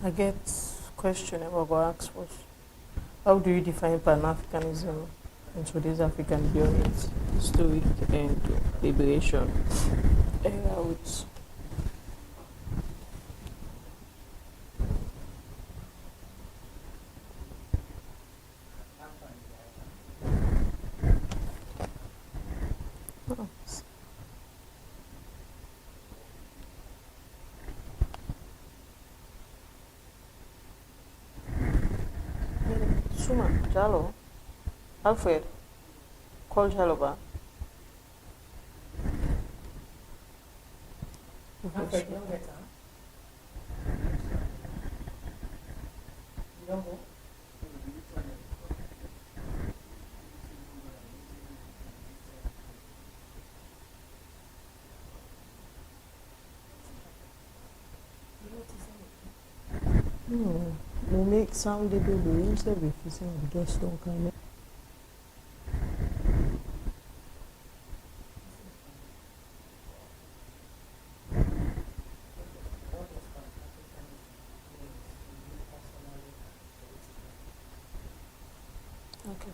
I get question about go ask first. How do you define Pan-Africanism in today's African beyond historic and liberation era with oh, Suma, Jalo, Alfred, call Jaloba. Alfred, you don't get her. You don't go? We make sound the baby, we instead of fixing the guest don't come. Okay.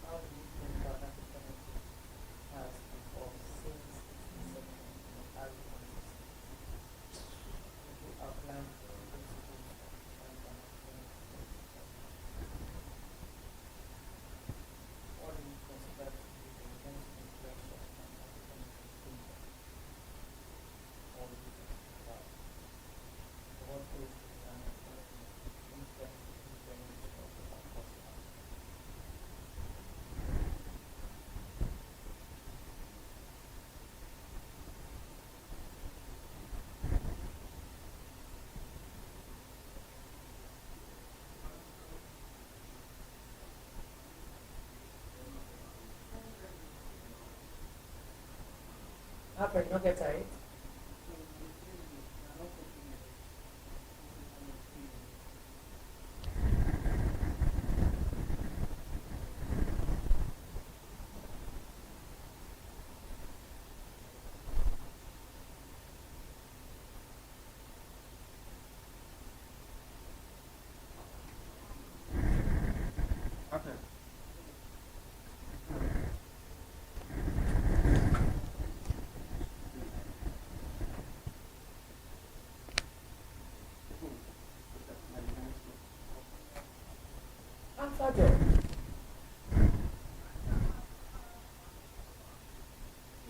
How do you think about Africanism has evolved since its inception in the early 20th century? Would you outline the principles of Pan-Africanism? What do you consider to be the intense influence of Pan-Africanism in the or do you consider what is the influence of the Pan-Africanism? Alfred, no get it. Okay. Alfred,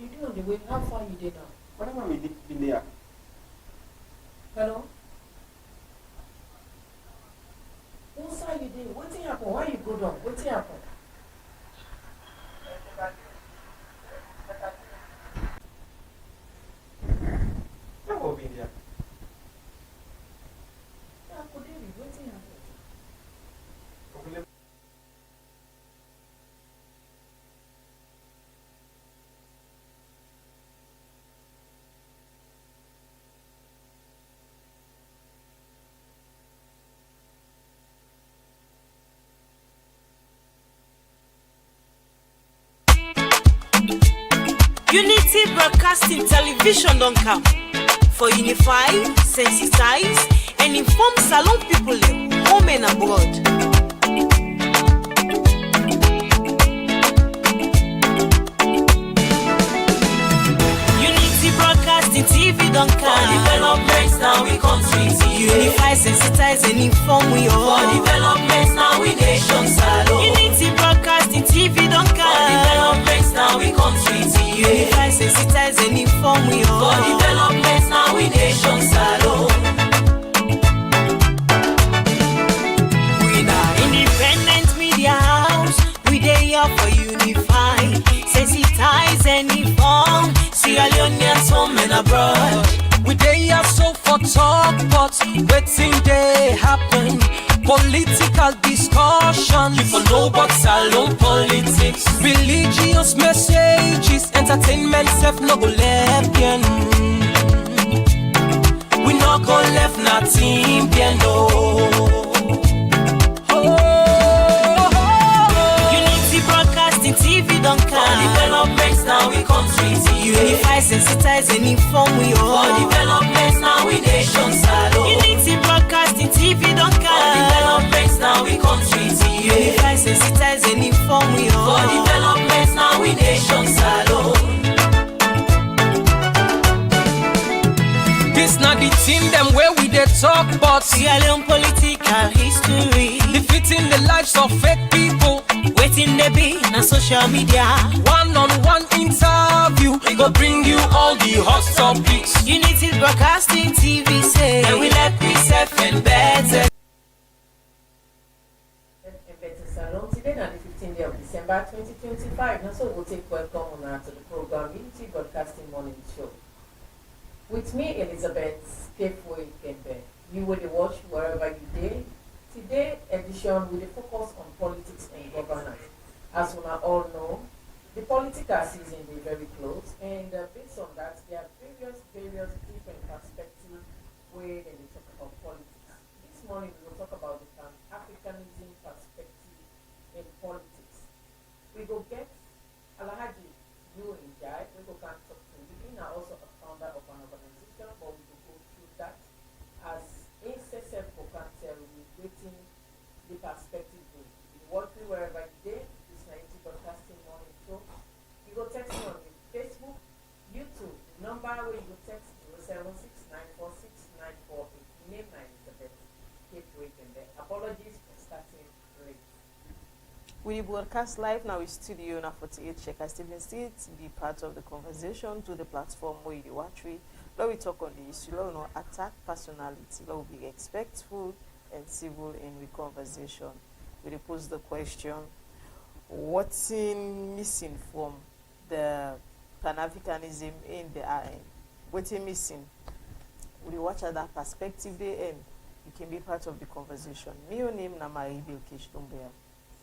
you do on the way. How far you did now? What am I been there? Hello? What side you did? What thing happened? Why you go down? What thing happened? What have been there? Yeah, could it be? What thing happened? Unity Broadcasting Television don't come for unify, sensitize, and inform Salon people home and abroad. Unity Broadcasting TV don't come for developments now we country unify, sensitize, and inform we all for developments now we nation Salon. Unity Broadcasting TV don't come for developments now we country unify, sensitize, and inform we all for developments now we nation Salon. We are independent media house. We dey here for unify, sensitize, and inform Sierra Leoneans home and abroad. We dey here so for talk, but wetin dey happen? Political discussion. You for know about Salon politics. Religious messages, entertainment self no go left bien. We no go left nothing bien no. Unity Broadcasting TV don't come for developments now we country unify, sensitize, and inform we all for developments now we nation Salon. Unity Broadcasting TV TV don't come. For developments now we country TV. Unify, sensitize, and inform we all. For developments now we nations alone. This not the team them where we dey talk but Sierra Leone political history. defeating the lives of fake people. Waiting they be na social media. One-on-one interview, we go bring you all the hot topics. Unity Broadcasting TV say, and we let myself and better. Salon today na the 15th day of December 2025. Now so we'll take welcome on to the program Unity Broadcasting Morning Show. With me, Elizabeth Kefwe Kembe. You will watch wherever you did. Today edition will focus on politics and governance. As we all know, the political season is very close, and based on that, there are various different perspectives where they will talk about politics. This morning we will talk about the Pan-Africanism perspective in politics. We will get Alhaji you in Jai, we will can talk to him. He's also a founder of an organization, but we will go through that as ACSF can tell you waiting the perspective will. You watch me wherever you did, this 90 Broadcasting Morning Show. You go text me on Facebook, YouTube, number where you go text 076946948. Name 9 Elizabeth. Keep waiting there. Apologies for starting late. We broadcast live now in studio na 48 Sheikha Stephen Street. Be part of the conversation to the platform where you watch we. Now we talk on the issue, now no attack personality, now we be respectful and civil in the conversation. We pose the question, what's missing from the Pan-Africanism in the RN? What's missing? We watch at that perspective there and you can be part of the conversation. Me your name na Maribi Okeshtumbea.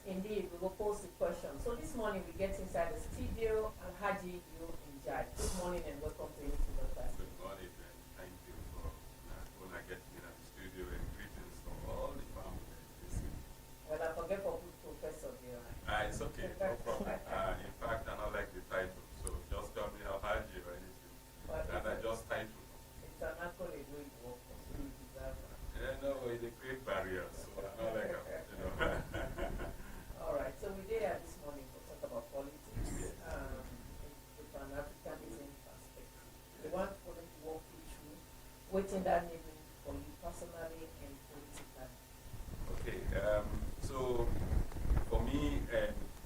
Indeed, we will pose the question. So this morning we get inside the studio Alhaji you in Jai. Good morning and welcome to Unity Broadcasting. Good morning and thank you for when I get in the studio and greetings from all the family. Well, I forget for good professor there. It's okay, no problem. In fact, I don't like the title, so just tell me Alhaji or anything. And I just title. It's an accolade where you work for, so you deserve it. Yeah, no, it's a great barrier, so I don't like it, you know. All right, so we did this morning to talk about politics, the Pan-Africanism perspective. We want for them to walk you through waiting that name for you personally and politically. Okay, so for me,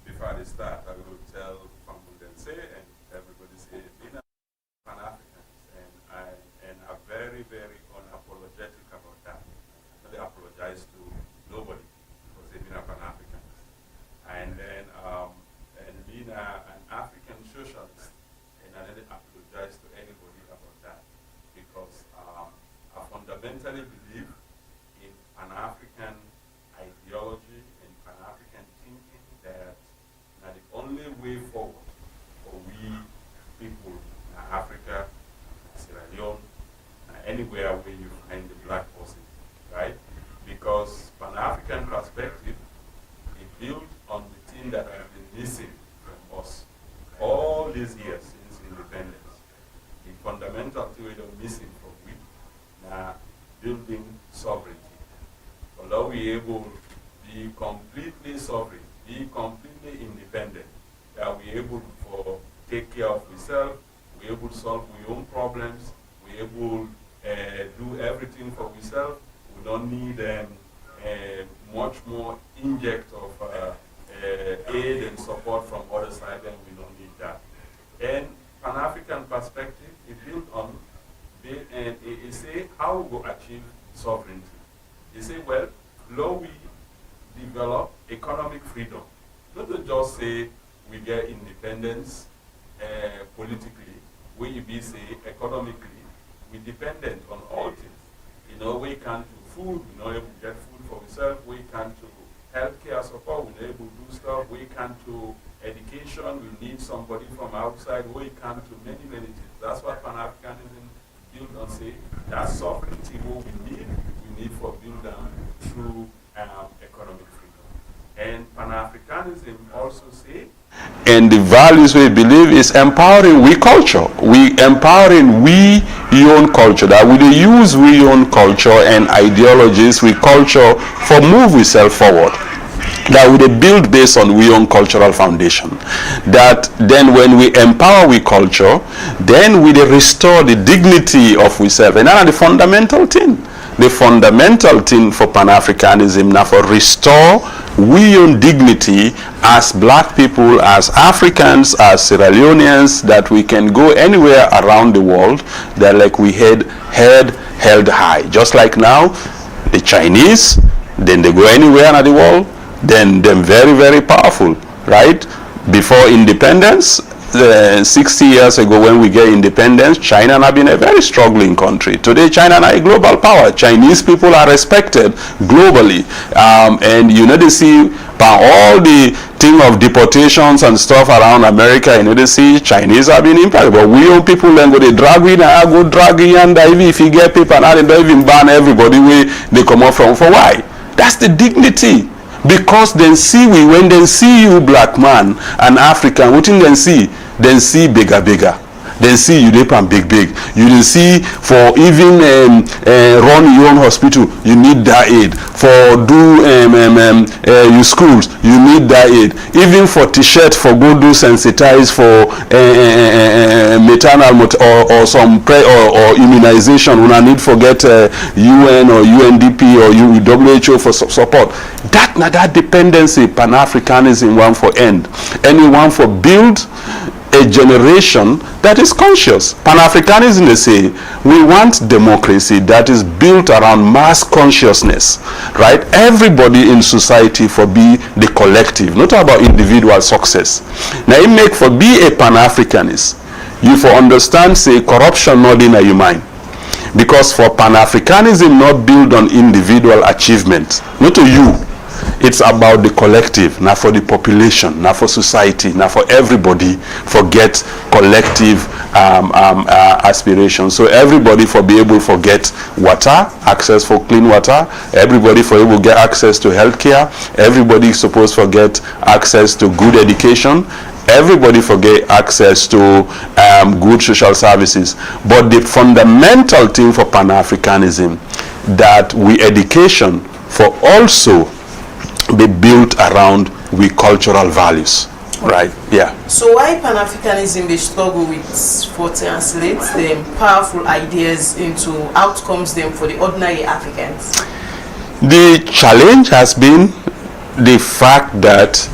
before I start, I will tell Fambudense and everybody say, being a Pan-Africans, and are very, very unapologetic about that. They apologize to nobody because they've been a Pan-Africans. And then, and being an African socialist, and I didn't apologize to anybody about that because I fundamentally believe in Pan-African ideology and Pan-African thinking that the only way forward for we people in Africa, Sierra Leone, anywhere where you find the black person, right? Because Pan-African perspective is built on the thing that has been missing from us all these years since independence. The fundamental thing that is missing from we now building sovereignty. Although we are able to be completely sovereign, be completely independent, that we are able to take care of ourselves, we are able to solve our own problems, we are able to do everything for ourselves. We don't need much more inject of aid and support from other side, and we don't need that. And Pan-African perspective is built on, and it say how we will achieve sovereignty. They say, well, law we develop economic freedom. Not to just say we get independence politically, we be say economically, we dependent on all things. You know, we can do food, we're not able to get food for ourselves, we can do healthcare support, we're not able to do stuff, we can do education, we need somebody from outside, we can do many, many things. That's what Pan-Africanism build on say, that sovereignty what we need for build them through economic freedom. And Pan-Africanism also say and the values we believe is empowering we culture. We empowering we own culture, that we use we own culture and ideologies we culture for move ourselves forward. That we build based on we own cultural foundation. That then when we empower we culture, then we restore the dignity of we self. And that's the fundamental thing. The fundamental thing for Pan-Africanism now for restore we own dignity as black people, as Africans, as Sierra Leoneans, that we can go anywhere around the world that like we had held high. Just like now, the Chinese, then they go anywhere in the world, then they're very, very powerful, right? Before independence, 60 years ago when we get independence, China had been a very struggling country. Today, China is a global power. Chinese people are respected globally. And you know, they see all the thing of deportations and stuff around America, you know, they see Chinese have been impacted. But we own people then go, they drag in, go drag in, and even if you get people, now they don't even ban everybody where they come up from. For why? That's the dignity. Because then see we, when they see you black man and African, what in then see bigger. Then see you dip and big. You will see for even run your own hospital, you need that aid. For do your schools, you need that aid. Even for t-shirt, for go do sensitize for maternal or some or immunization. When I need forget UN or UNDP or WHO for support. That dependency, Pan-Africanism one for end. Anyone for build a generation that is conscious. Pan-Africanism, they say, we want democracy that is built around mass consciousness, right? Everybody in society for be the collective, not about individual success. Now, it make for be a Pan-Africanist, you for understand, say, corruption not in your mind. Because for Pan-Africanism not built on individual achievement, not to you. It's about the collective, not for the population, not for society, not for everybody, forget collective aspirations. So everybody for be able to get water, access for clean water, everybody for able to get access to healthcare, everybody is supposed to get access to good education, everybody forget access to good social services. But the fundamental thing for Pan-Africanism, that we education for also be built around we cultural values, right? Yeah. So why Pan-Africanism they struggle with for translate them powerful ideas into outcomes them for the ordinary Africans? The challenge has been the fact that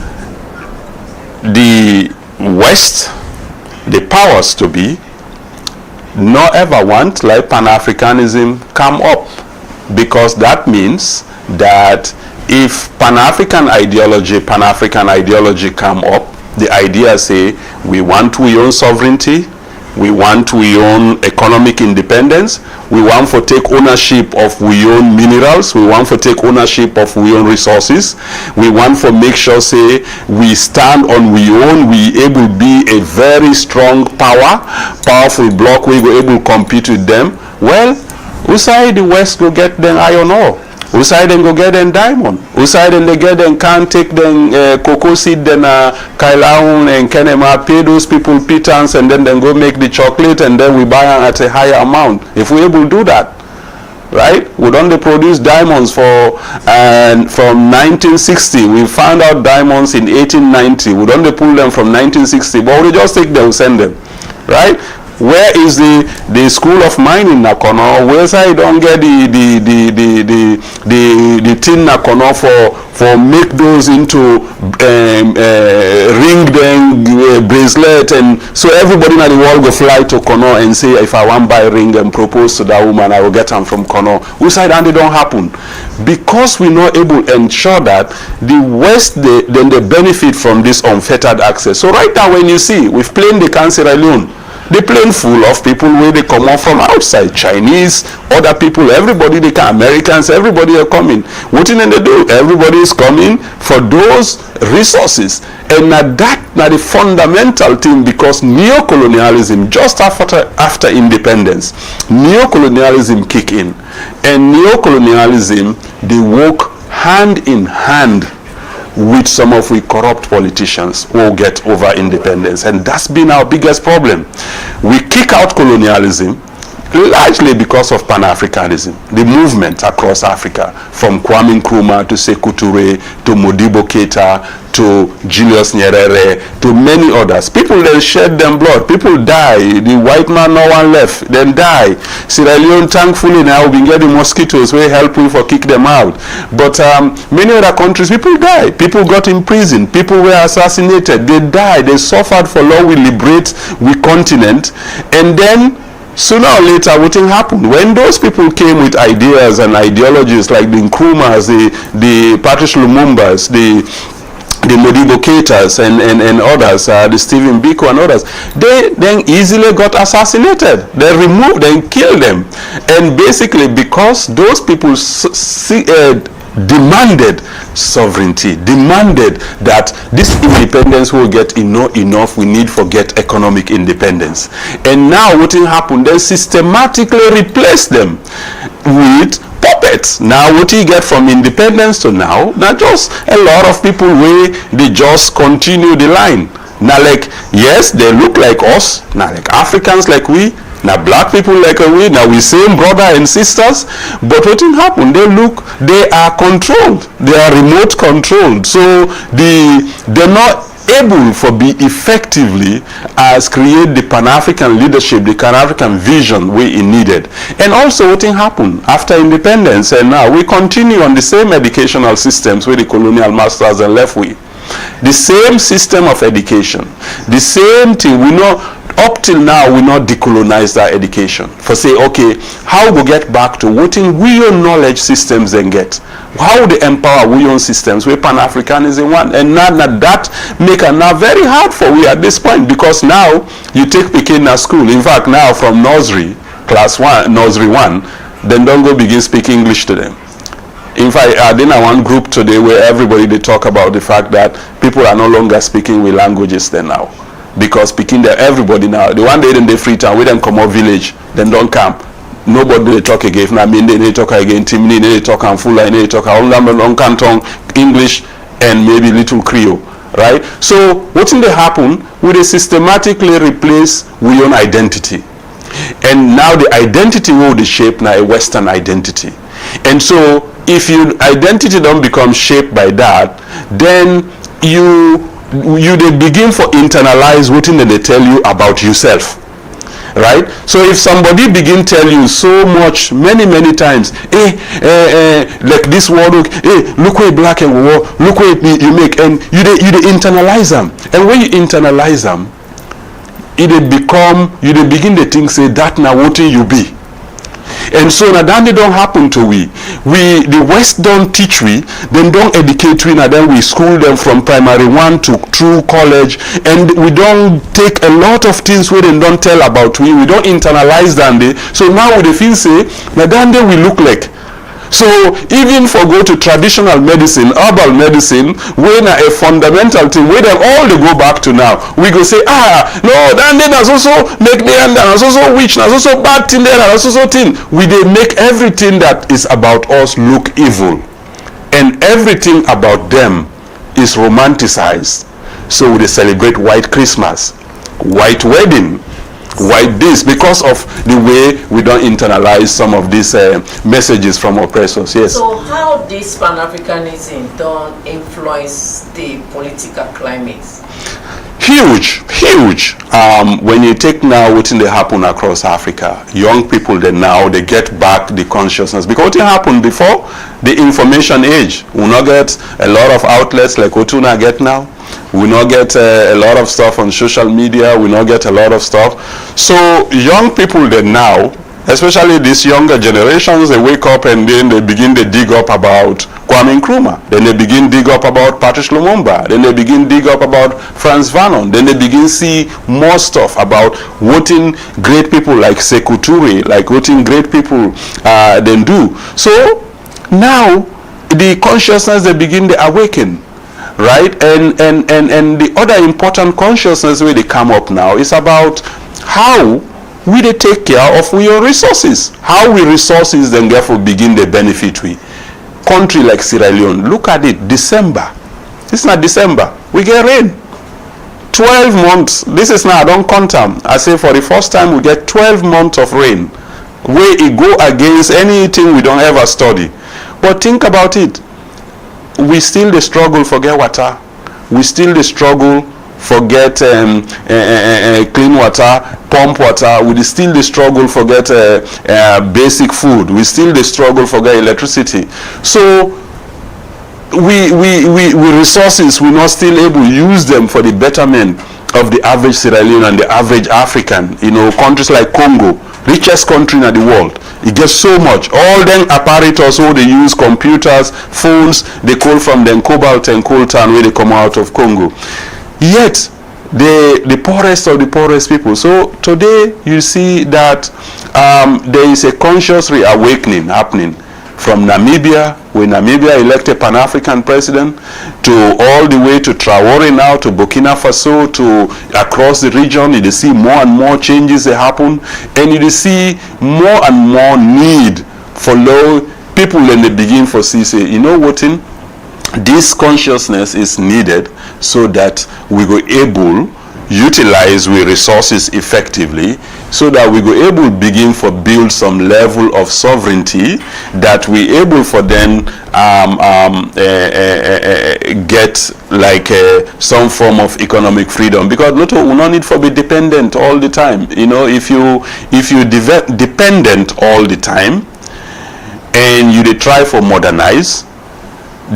the West, the powers to be, not ever want like Pan-Africanism come up, because that means that if Pan-African ideology come up, the idea say we want we own sovereignty, we want we own economic independence, we want to take ownership of we own minerals, we want to take ownership of we own resources, we want to make sure say we stand on we own, we able be a very strong powerful bloc, we go able compete with them. Well, who side the West go get them iron ore? Who side them go get them diamond? Who side them they get them can't take them cocoa seed, then Kailaun and Kenema, pay those people pittance, and then go make the chocolate, and then we buy them at a higher amount. If we able to do that, right? We don't produce diamonds for from 1960. We found out diamonds in 1890. We don't pull them from 1960, but we just take them, send them, right? Where is the school of mining Nakono? Where I don't get the tin Nakono for make those into ring then bracelet, and so everybody in the world go fly to Kono and say if I want buy ring and propose to that woman I will get them from Kono. Who side and they don't happen? Because we're not able to ensure that the West they benefit from this unfettered access. So right now when you see we've played the Cancer alone. The plane full of people where they come off from outside, Chinese, other people, everybody, they can, Americans, everybody are coming. What in they do? Everybody is coming for those resources. And now the fundamental thing, because neocolonialism, just after independence, neocolonialism kick in. And neocolonialism, they work hand in hand with some of we corrupt politicians who get over independence. And that's been our biggest problem. We kick out colonialism largely because of Pan-Africanism, the movement across Africa, from Kwame Nkrumah to Sekou Touré to Modibo Keita to Julius Nyerere to many others. People then shed them blood. People die. The white man, no one left, then die. Sierra Leone, thankfully now we getting mosquitoes, we help we for kick them out. But many other countries, people die. People got imprisoned. People were assassinated. They died. They suffered for long. We liberate we continent, and then sooner or later, what happened? When those people came with ideas and ideologies like the Nkrumahs, the Patrice Lumumbas, the Modibo Keitas and others, the Stephen Biko and others, they then easily got assassinated. They removed and killed them. And basically because those people demanded sovereignty, demanded that this independence will get enough, we need to get economic independence. And now what will happen? They systematically replace them with puppets. Now what you get from independence to now, not just a lot of people where they just continue the line. Now like, yes, they look like us, now like Africans like we, now black people like we, now we same brother and sisters, but what will happen? They are controlled, they are remote controlled, so they're not able to be effectively as create the Pan-African leadership, the Pan-African vision we needed. And also what happened after independence, and now we continue on the same educational systems with the colonial masters and left with. The same system of education, the same thing. We know up till now we not decolonize our education. For say, okay, how we get back to what in we own knowledge systems then get? How they empower we own systems where Pan-Africanism one, and now that make it now very hard for we at this point, because now you take Pekin at school. In fact, now from nursery, nursery one, then don't go begin speaking English to them. In fact, I did one group today where everybody they talk about the fact that people are no longer speaking with languages then now, because speaking there everybody now. The one day in the free town, we then come out village, then don't come. Nobody they talk again. If I mean they talk again, Timini they talk and Fula they talk on Canton English and maybe little Creole, right? So what's in the happen? We they systematically replace we own identity, and now the identity will be shaped now a Western identity, and so if your identity don't become shaped by that, then you they begin to internalize what they tell you about yourself, right? So if somebody begin tell you so much many times, like this word, look where black and war, look where you make, and you they internalize them, and when you internalize them, it become you they begin to think say that now what you be. And so now that they don't happen to we the West don't teach we, then don't educate we, now then we school them from primary one to through college, and we don't take a lot of things we then don't tell about we don't internalize them. So now we feel say now then we look like. So even for go to traditional medicine, herbal medicine, when a fundamental thing, where them all they go back to now, we go say, no, then there's also make me and there's also witch, there's also bad thing there, there's also thing. We they make everything that is about us look evil, and everything about them is romanticized. So they celebrate white Christmas, white wedding, white this, because of the way we don't internalize some of these messages from oppressors. Yes. So how this Pan-Africanism don't influence the political climate? Huge. When you take now what they happen across Africa, young people then now they get back the consciousness, because what happened before the information age, we not get a lot of outlets like what we not get now. We not get a lot of stuff on social media. We not get a lot of stuff. So young people then now, especially these younger generations, they wake up and then they begin to dig up about Kwame Nkrumah. Then they begin dig up about Patrice Lumumba. Then they begin dig up about Frantz Fanon. Then they begin see more stuff about what in great people like Sekou Touré, like what in great people then do. So now the consciousness they begin to awaken. Right, and the other important consciousness where they come up now is about how we they take care of your resources, how we resources then therefore begin to benefit we. Country like Sierra Leone, look at it, December This is not December. We get rain. 12 months. This is now, I don't count them. I say for the first time we get 12 months of rain. Where it go against anything we don't ever study. But think about it. We still the struggle for get water. We still the struggle for get clean water, pump water. We still the struggle for get basic food. We still the struggle for get electricity. So we resources, we're not still able to use them for the betterment of the average Sierra Leone and the average African. You know, countries like Congo, richest country in the world, it gets so much. All them apparatus, so they use computers, phones, they call from them cobalt and coltan where they come out of Congo. Yet the poorest of the poorest people. So today you see that there is a conscious reawakening happening from Namibia, when Namibia elected Pan-African president, to all the way to Traore now, to Burkina Faso, to across the region. You see more and more changes that happen, and you see more and more need for low people. When they begin for say, you know what, this consciousness is needed so that we go able utilize we resources effectively, so that we go able begin for build some level of sovereignty, that we able for then get like some form of economic freedom, because we no need for be dependent all the time. You know, if you dependent all the time and you try for modernize,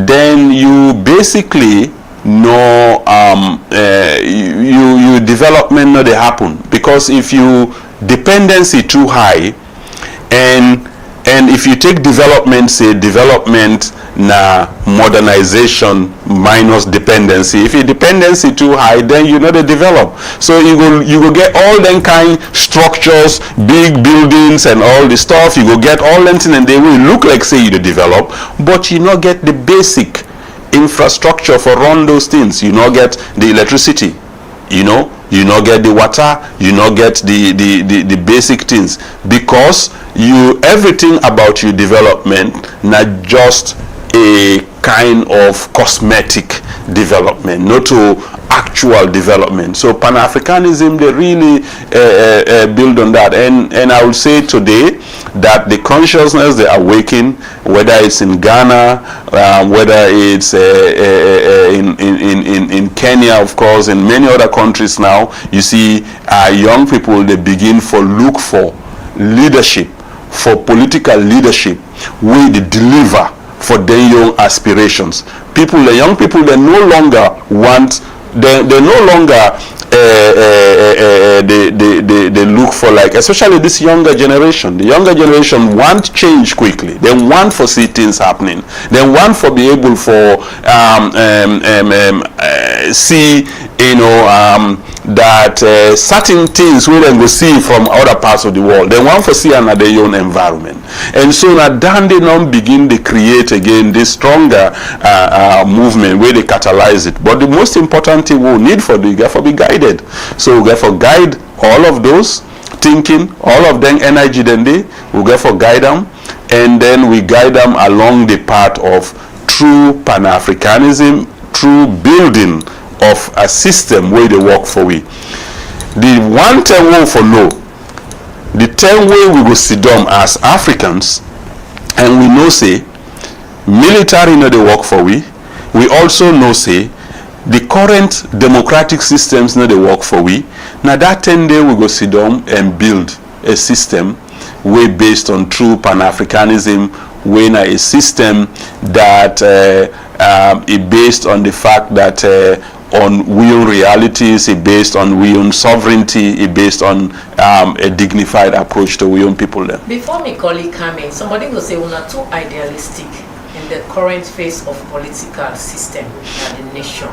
then you basically no you development not they happen, because if you dependency too high, and if you take development, say development na modernization minus dependency, if your dependency too high, then you know they develop. So you go get all them kind structures, big buildings and all the stuff, you go get all them things, and they will look like say you develop, but you not get the basic infrastructure for run those things. You not get the electricity, you not get the water, you not get the basic things, because you everything about your development not just a kind of cosmetic development, not to actual development. So Pan-Africanism, they really build on that, and I would say today that the consciousness they awaken, whether it's in Ghana, whether it's in Kenya, of course, in many other countries now, you see young people, they begin for look for leadership, for political leadership, where they deliver for their young aspirations. People, the young people, they no longer want, they no longer they look for, like, especially this younger generation. The younger generation want change quickly. They want for see things happening. They want for be able for see, that certain things we then go see from other parts of the world. They want to see another own environment, and so now then they now begin to create again this stronger movement where they catalyze it. But the most important thing we need for the get for be guided. So we get for guide all of those thinking, all of them energy. Then we get for guide them, and then we guide them along the path of true Pan-Africanism, true building of a system where they work for we. The one thing we for know, the 10 way we go sit down as Africans, and we know say military know they work for we. We also know say the current democratic systems know they work for we. Now that 10 day we go sit down and build a system where based on true Pan-Africanism, when a system that is based on the fact that on we own realities, it based on we own sovereignty, it based on a dignified approach to we own people there. Before my colleague come in, somebody will say we're not too idealistic in the current phase of political system in the nation.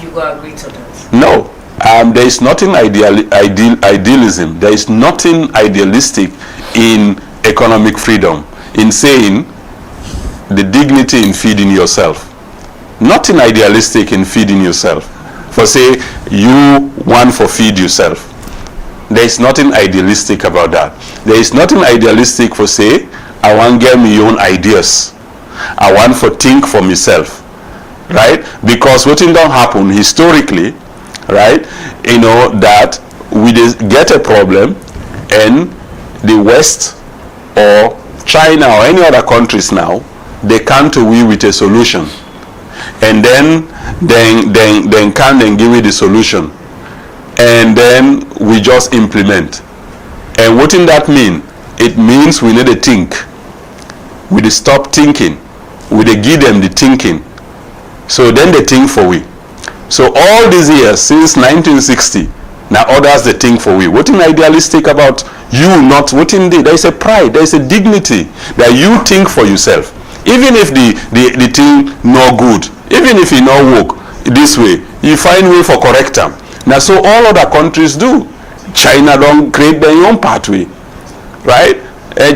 You go agree to that? No. There is nothing idealism. There is nothing idealistic in economic freedom, in saying the dignity in feeding yourself. Nothing idealistic in feeding yourself. For say you want for feed yourself. There is nothing idealistic about that. There is nothing idealistic for say I want get my own ideas. I want for think for myself. right? Because what don't happen historically, right? You know, that we get a problem and the West or China or any other countries now, they come to we with a solution. And then can then give you the solution. And then we just implement. And what does that mean? It means we need to think. We need to stop thinking. We need to give them the thinking. So then they think for we. So all these years, since 1960, now others they think for we. What is idealistic about you not, what in there is a pride, there is a dignity that you think for yourself. Even if the thing no good, even if it no work this way, you find way for correct them. Now so all other countries do. China don't create their own pathway, right?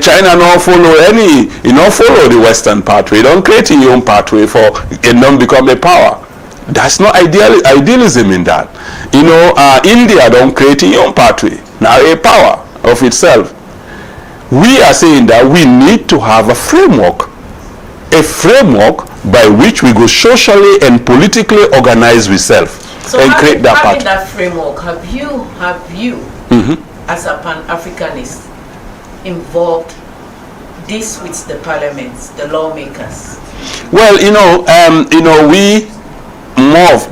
China don't follow any, follow the Western pathway. Don't create your own pathway for it don't become a power. That's not idealism in that. India don't create your own pathway. Now a power of itself. We are saying that we need to have a framework by which we go socially and politically organize ourselves and create that pathway. Having that framework, have you as a Pan-Africanist involved this with the parliaments, the lawmakers? Well, we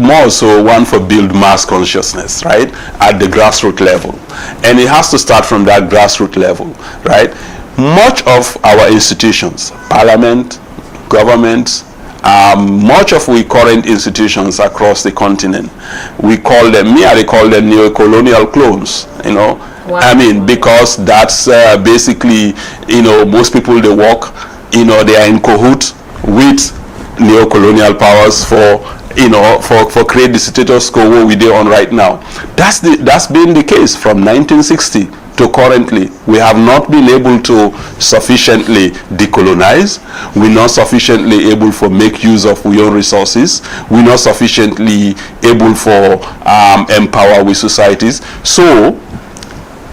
more so want to build mass consciousness, right, at the grassroots level, and it has to start from that grassroots level, right? Much of our institutions, parliament, government, much of we current institutions across the continent, I call them neo-colonial clones, Wow. I mean, because that's basically, most people they work, they are in cahoots with neo-colonial powers for create the status quo where we are on right now. That's been the case from 1960 to currently. We have not been able to sufficiently decolonize. We're not sufficiently able to make use of our own resources. We're not sufficiently able for empower with societies. So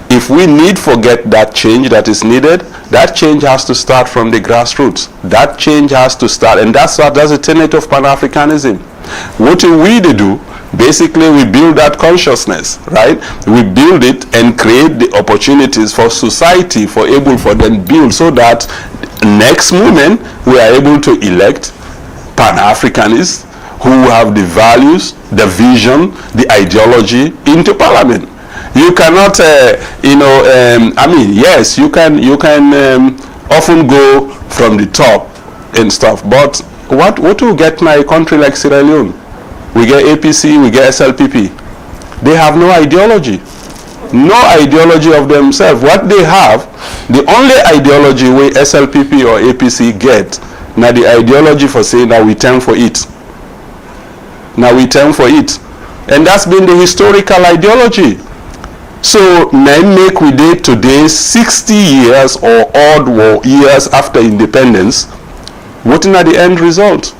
if we need to get that change that is needed, that change has to start from the grassroots. That change has to start, and that's the tenet of Pan-Africanism. What do we do? Basically, we build that consciousness, right? We build it and create the opportunities for society for them build, so that next moment we are able to elect Pan-Africanists who have the values, the vision, the ideology into parliament. You cannot, yes, you can often go from the top and stuff, but what will get my country like Sierra Leone? We get APC, we get SLPP. They have no ideology of themselves. What they have, the only ideology where SLPP or APC get, now the ideology for saying that we turn for it. And that's been the historical ideology. So then make we date today 60 years or odd years after independence. What is the end result?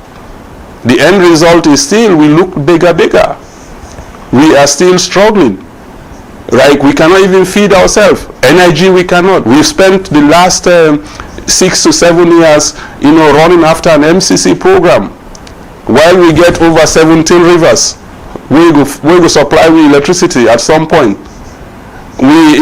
The end result is still we look bigger. We are still struggling. Right? We cannot even feed ourselves. Energy we cannot. We've spent the last 6 to 7 years, running after an MCC program. While we get over 17 rivers, we go supply with electricity at some point. We,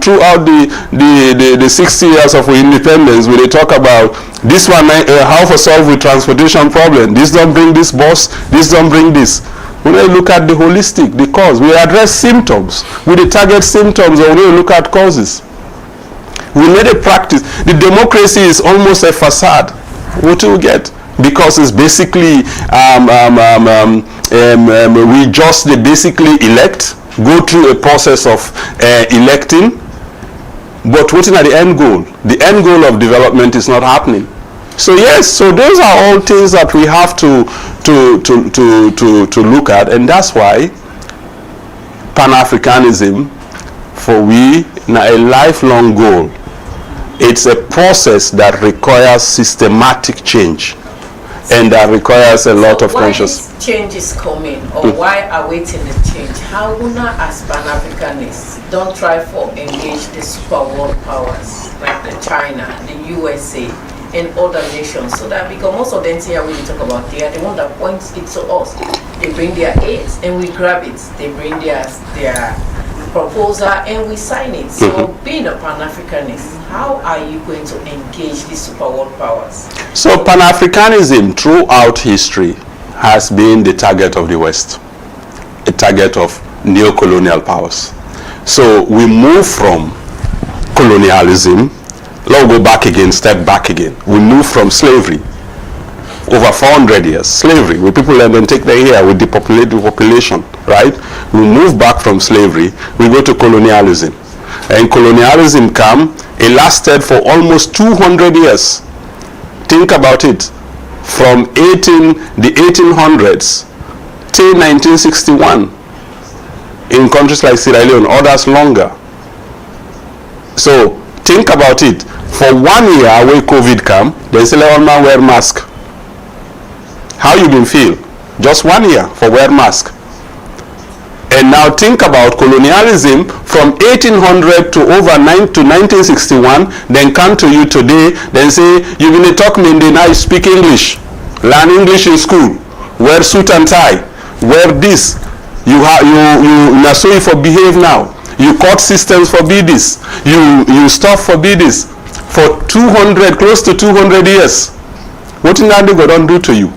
throughout the 60 years of independence, we talk about this one, how to solve the transportation problem. This don't bring this bus, this don't bring this. When we look at the holistic, the cause, we address symptoms. We target symptoms, or we look at causes. We need a practice. The democracy is almost a facade. What do we get? Because it's basically, we just basically elect, go through a process of electing, but what's at the end goal? The end goal of development is not happening. So yes, so those are all things that we have to look at, and that's why Pan-Africanism, for we, now a lifelong goal. It's a process that requires systematic change, and that requires a lot of conscious. Change is coming, or why awaiting the change? How Una as Pan-Africanists don't try to engage the super world powers like the China, the USA, and other nations, so that because most of them here when we talk about, they are the one that points it to us. They bring their aids and we grab it. They bring their proposal and we sign it. So being a Pan-Africanist, how are you going to engage these super world powers? So Pan-Africanism throughout history has been the target of the West, a target of neo-colonial powers. So we move from colonialism, let's go back again, step back again. We move from slavery, over 400 years, slavery, where people let them take their hair, we depopulate the population, right? We move back from slavery, we go to colonialism. And colonialism it lasted for almost 200 years. Think about it. From the 1800s till 1961 in countries like Sierra Leone, others longer. So think about it. For 1 year when COVID came, they say all man wear mask. How you been feel? Just 1 year for wear mask. And now think about colonialism from 1800 to over 1961, then come to you today, then say, you're going to talk me, now you speak English. Learn English in school. Wear suit and tie. Wear this. You not so you for behave now. You court systems forbid this. You stuff forbid this. For 200, close to 200 years. What did that God do to you?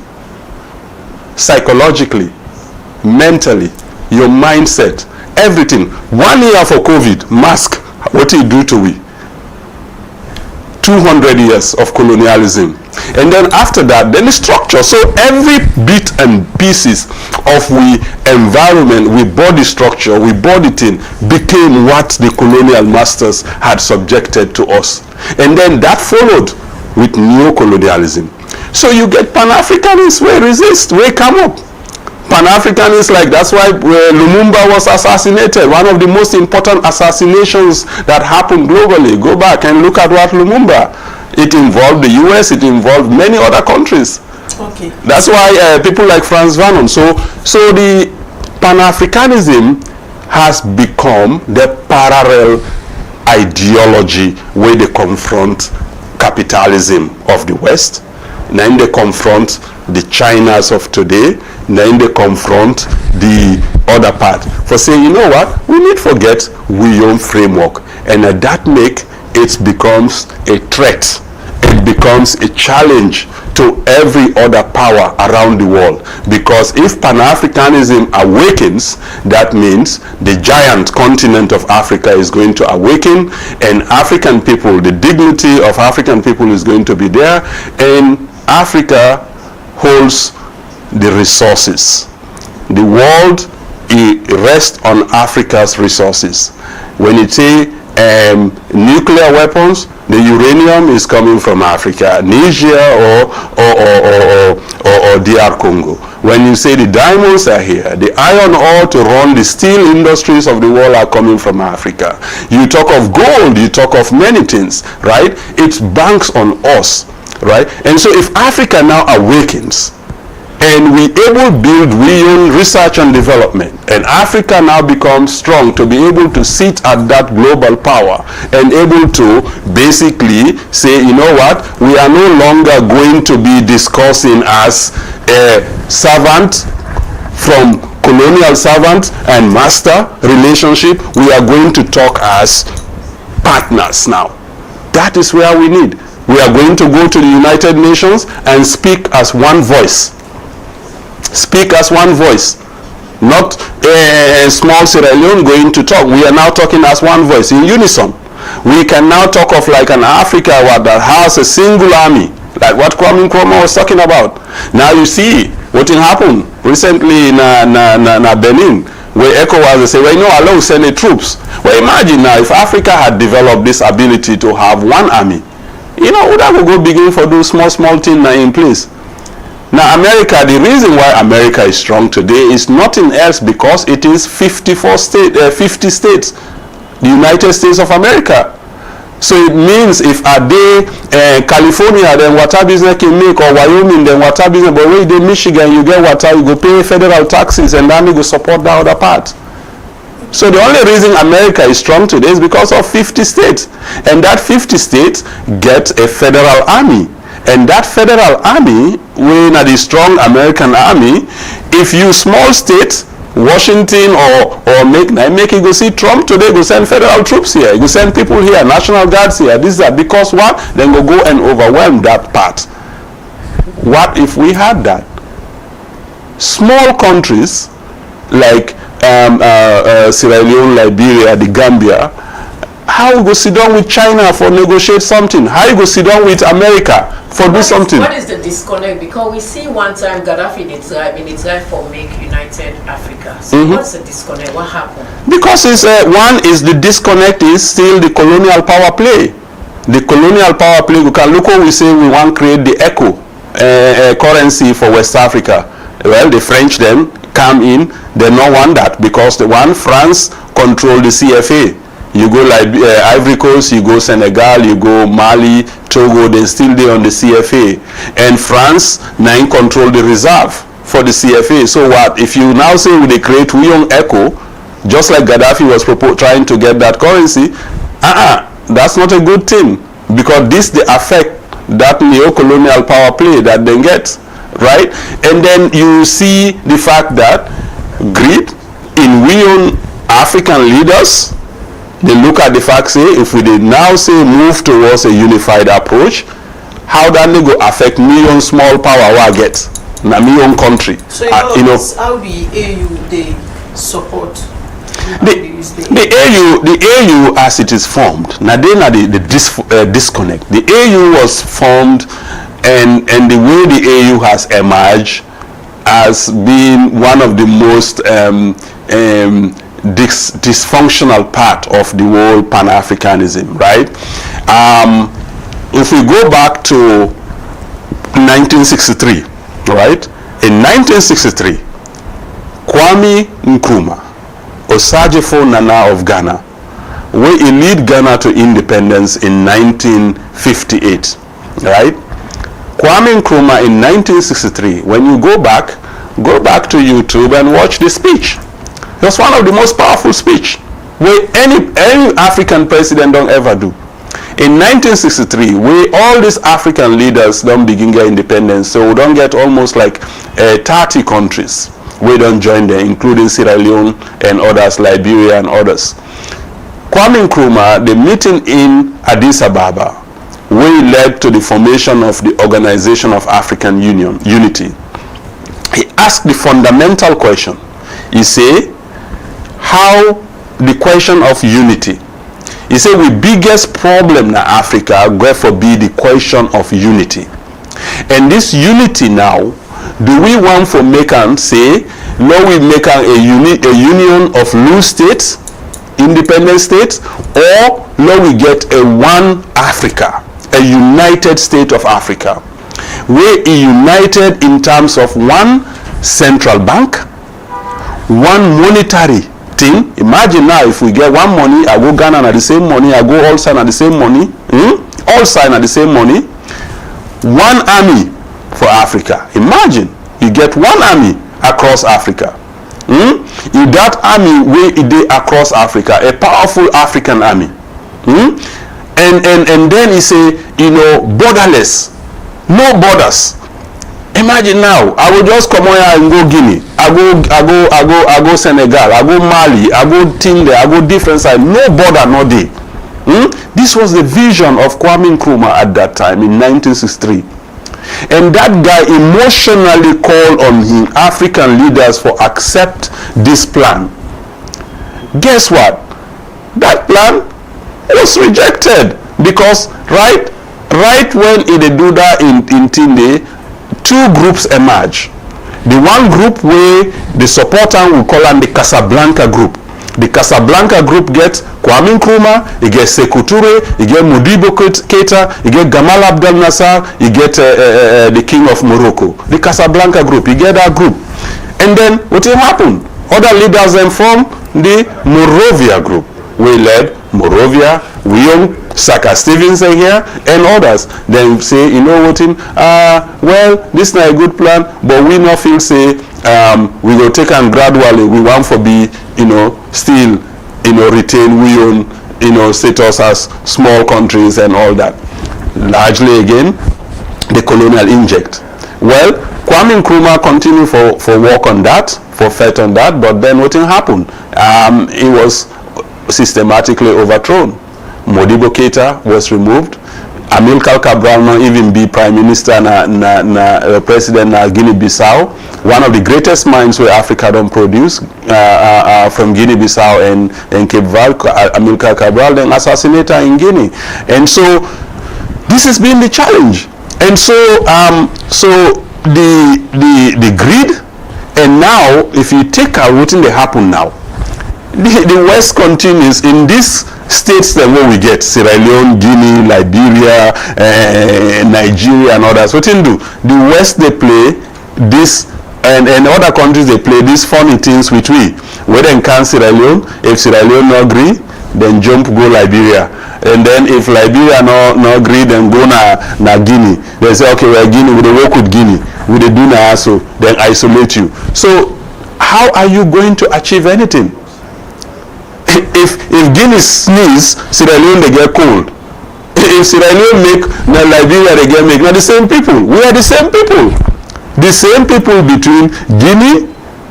Psychologically, mentally, your mindset, everything. 1 year for COVID, mask, what did it do to we? 200 years of colonialism. And then after that, then the structure. So every bit and pieces of we environment, we body structure, we body thing became what the colonial masters had subjected to us. And then that followed with neo-colonialism. So you get Pan-Africanists, we resist, we come up. Pan-Africanists, like that's why Lumumba was assassinated. One of the most important assassinations that happened globally. Go back and look at what Lumumba. It involved the US, it involved many other countries. Okay. That's why people like Frantz Fanon. So the Pan-Africanism has become the parallel ideology where they confront capitalism of the West. Then they confront the Chinas of today. Then they confront the other part for saying, you know what, we need to forget we own framework, and that it becomes a threat. It becomes a challenge to every other power around the world. Because if Pan-Africanism awakens, that means the giant continent of Africa is going to awaken, and African people, the dignity of African people is going to be there, and Africa holds the resources. The world rests on Africa's resources. When you say nuclear weapons, the uranium is coming from Africa, Niger or DR Congo. When you say the diamonds are here, the iron ore to run the steel industries of the world are coming from Africa. You talk of gold, you talk of many things, right? It banks on us, right? And so if Africa now awakens, and we able build real research and development, and Africa now becomes strong to be able to sit at that global power and able to basically say, you know what, we are no longer going to be discussing as a servant from colonial servant and master relationship. We are going to talk as partners now. That is where we need. We are going to go to the United Nations and speak as one voice. Speak as one voice. Not a small Sierra Leone going to talk. We are now talking as one voice, in unison. We can now talk of like an Africa that has a single army, like what Kwame Nkrumah was talking about. Now you see what happened recently in Benin, where ECOWAS say, well, allow send the troops. Well, imagine now if Africa had developed this ability to have one army, would that go begin for those small things now in place? Now America, the reason why America is strong today is nothing else because it is 50 states, the United States of America. So it means if a day California, then water business can make, or Wyoming, then water business, but when you Michigan, you get water, you go pay federal taxes, and then you go support the other part. So the only reason America is strong today is because of 50 states. And that 50 states get a federal army. And that federal army, when at the strong American army, if you small state, Washington or make you go see Trump today, go send federal troops here, you send people here, National Guards here, this is that, because what? Then go and overwhelm that part. What if we had that? Small countries like Sierra Leone, Liberia, the Gambia, how you go sit down with China for negotiate something? How you go sit down with America for do something? What is the disconnect? Because we see one time Gaddafi in tried for make United Africa. So what's the disconnect? What happened? Because it's one is the disconnect is still the colonial power play. The colonial power play. You can look what we say we want to create the ECO currency for West Africa. Well, the French then come in. They don't want that because the one France control the CFA. You go like Ivory Coast, you go Senegal, you go Mali, Togo, they still there on the CFA. And France now control the reserve for the CFA. So what, if you now say they create Wiyong ECO, just like Gaddafi was trying to get that currency, that's not a good thing. Because this the affect that neo-colonial power play that they get, right? And then you see the fact that greed in Wiyong African leaders, they look at the fact, say, if we did now say move towards a unified approach, how that may go affect million small power we get in a million country. So how the AU they support the AU as it is formed. Now then the disconnect. The AU was formed and the way the AU has emerged as being one of the most dysfunctional part of the whole Pan-Africanism, right? If we go back to 1963, right? In 1963, Kwame Nkrumah, Osagyefo Nana of Ghana, we lead Ghana to independence in 1958, right? Kwame Nkrumah in 1963, when you go back to YouTube and watch the speech. It was one of the most powerful speech where any African president don't ever do. In 1963, where all these African leaders don't begin their independence, so we don't get almost like 30 countries. We don't join them, including Sierra Leone and others, Liberia and others. Kwame Nkrumah, the meeting in Addis Ababa, we led to the formation of the Organization of African Unity. He asked the fundamental question. He said, how the question of unity. He said, the biggest problem in Africa, therefore, be the question of unity. And this unity now, do we want for Mekan say, no, we make a union of loose states, independent states, or no, we get a one Africa, a united state of Africa. We're united in terms of one central bank, one monetary thing. Imagine now if we get one money, I go Ghana at the same money, I go all sign at the same money, all sign at the same money, one army for Africa. Imagine you get one army across Africa. If that army way it dey across Africa, a powerful African army. And then he say, borderless, no borders. Imagine now, I will just come here and go Guinea, I go Senegal, I go Mali, I go Tinde, I go different side, no border, no day. This was the vision of Kwame Nkrumah at that time in 1963. And that guy emotionally called on him, African leaders, for accept this plan. Guess what? That plan was rejected because right when they do that in Tinde, two groups emerge. The one group where the supporter will call them the Casablanca group. The Casablanca group gets Kwame Nkrumah, you get Sekou Touré, you get Modibo Keita, you get Gamal Abdel Nasser, you get the king of Morocco. The Casablanca group, you get that group. And then what will happen? Other leaders then form the Morovia group. We led Morovia, Wiyong, Saka Stevenson here, and others. Then say, well, this is not a good plan, but we not feel say we will take and gradually we want for be, still, retain we own, status as small countries and all that. Largely again, the colonial inject. Well, Kwame Nkrumah continued for work on that, for fight on that, but then what happened? It was systematically overthrown. Modibo Keita was removed. Amilcar Cabral now even be prime minister na president na Guinea-Bissau, one of the greatest mines where Africa don't produce, from Guinea-Bissau and Cape Verde. Amilcar Cabral then assassinated in Guinea, and so this has been the challenge. And so the greed, and now if you take out what they happen now, the West continues in these states that what we get, Sierra Leone, Guinea, Liberia, Nigeria and others. What do? The West, they play this, and other countries they play these funny things with we. Whether in can Sierra Leone, if Sierra Leone no agree, then jump go Liberia. And then if Liberia no agree, then go na Guinea. They say, okay, we're Guinea, we work with Guinea, we do na so, then isolate you. So how are you going to achieve anything? If Guinea sneeze, Sierra Leone they get cold. If Sierra Leone make, now Liberia they get make. Now the same people. We are the same people. The same people between Guinea,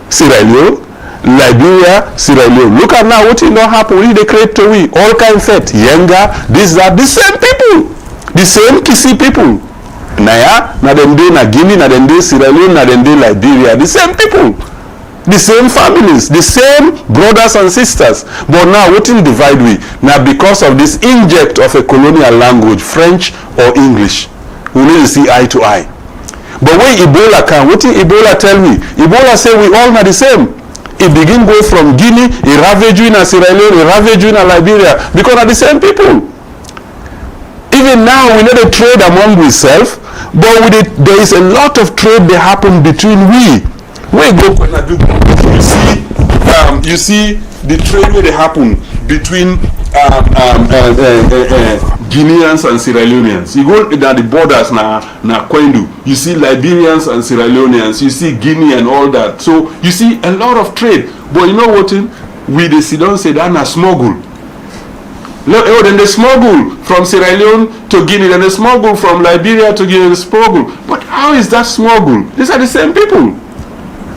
Sierra Leone, Liberia, Sierra Leone. Look at now what it don't happen. We they create to we all kind of fet, Yenga, this that, the same people, the same Kisi people. Naya, na them do na Guinea, na them do Sierra Leone, na them do Liberia, the same people. The same families, the same brothers and sisters. But now, what in divide we? Now, because of this inject of a colonial language, French or English, we need to see eye to eye. But when Ebola can, what did Ebola tell me? Ebola say we all are the same. It begin go from Guinea, it ravage you in Sierra Leone, it ravage you in Liberia, because are the same people. Even now, we need to trade among ourselves, but with it, there is a lot of trade that happen between we. Where go you see the trade where they happen between Guineans and Sierra Leoneans. You go down the borders na Kwendu, you see Liberians and Sierra Leoneans, you see Guinea and all that. So you see a lot of trade. But you know what? We the Sidon say that na smuggle. Then they smuggle from Sierra Leone to Guinea, then they smuggle from Liberia to Guinea, they smuggle. But how is that smuggle? These are the same people.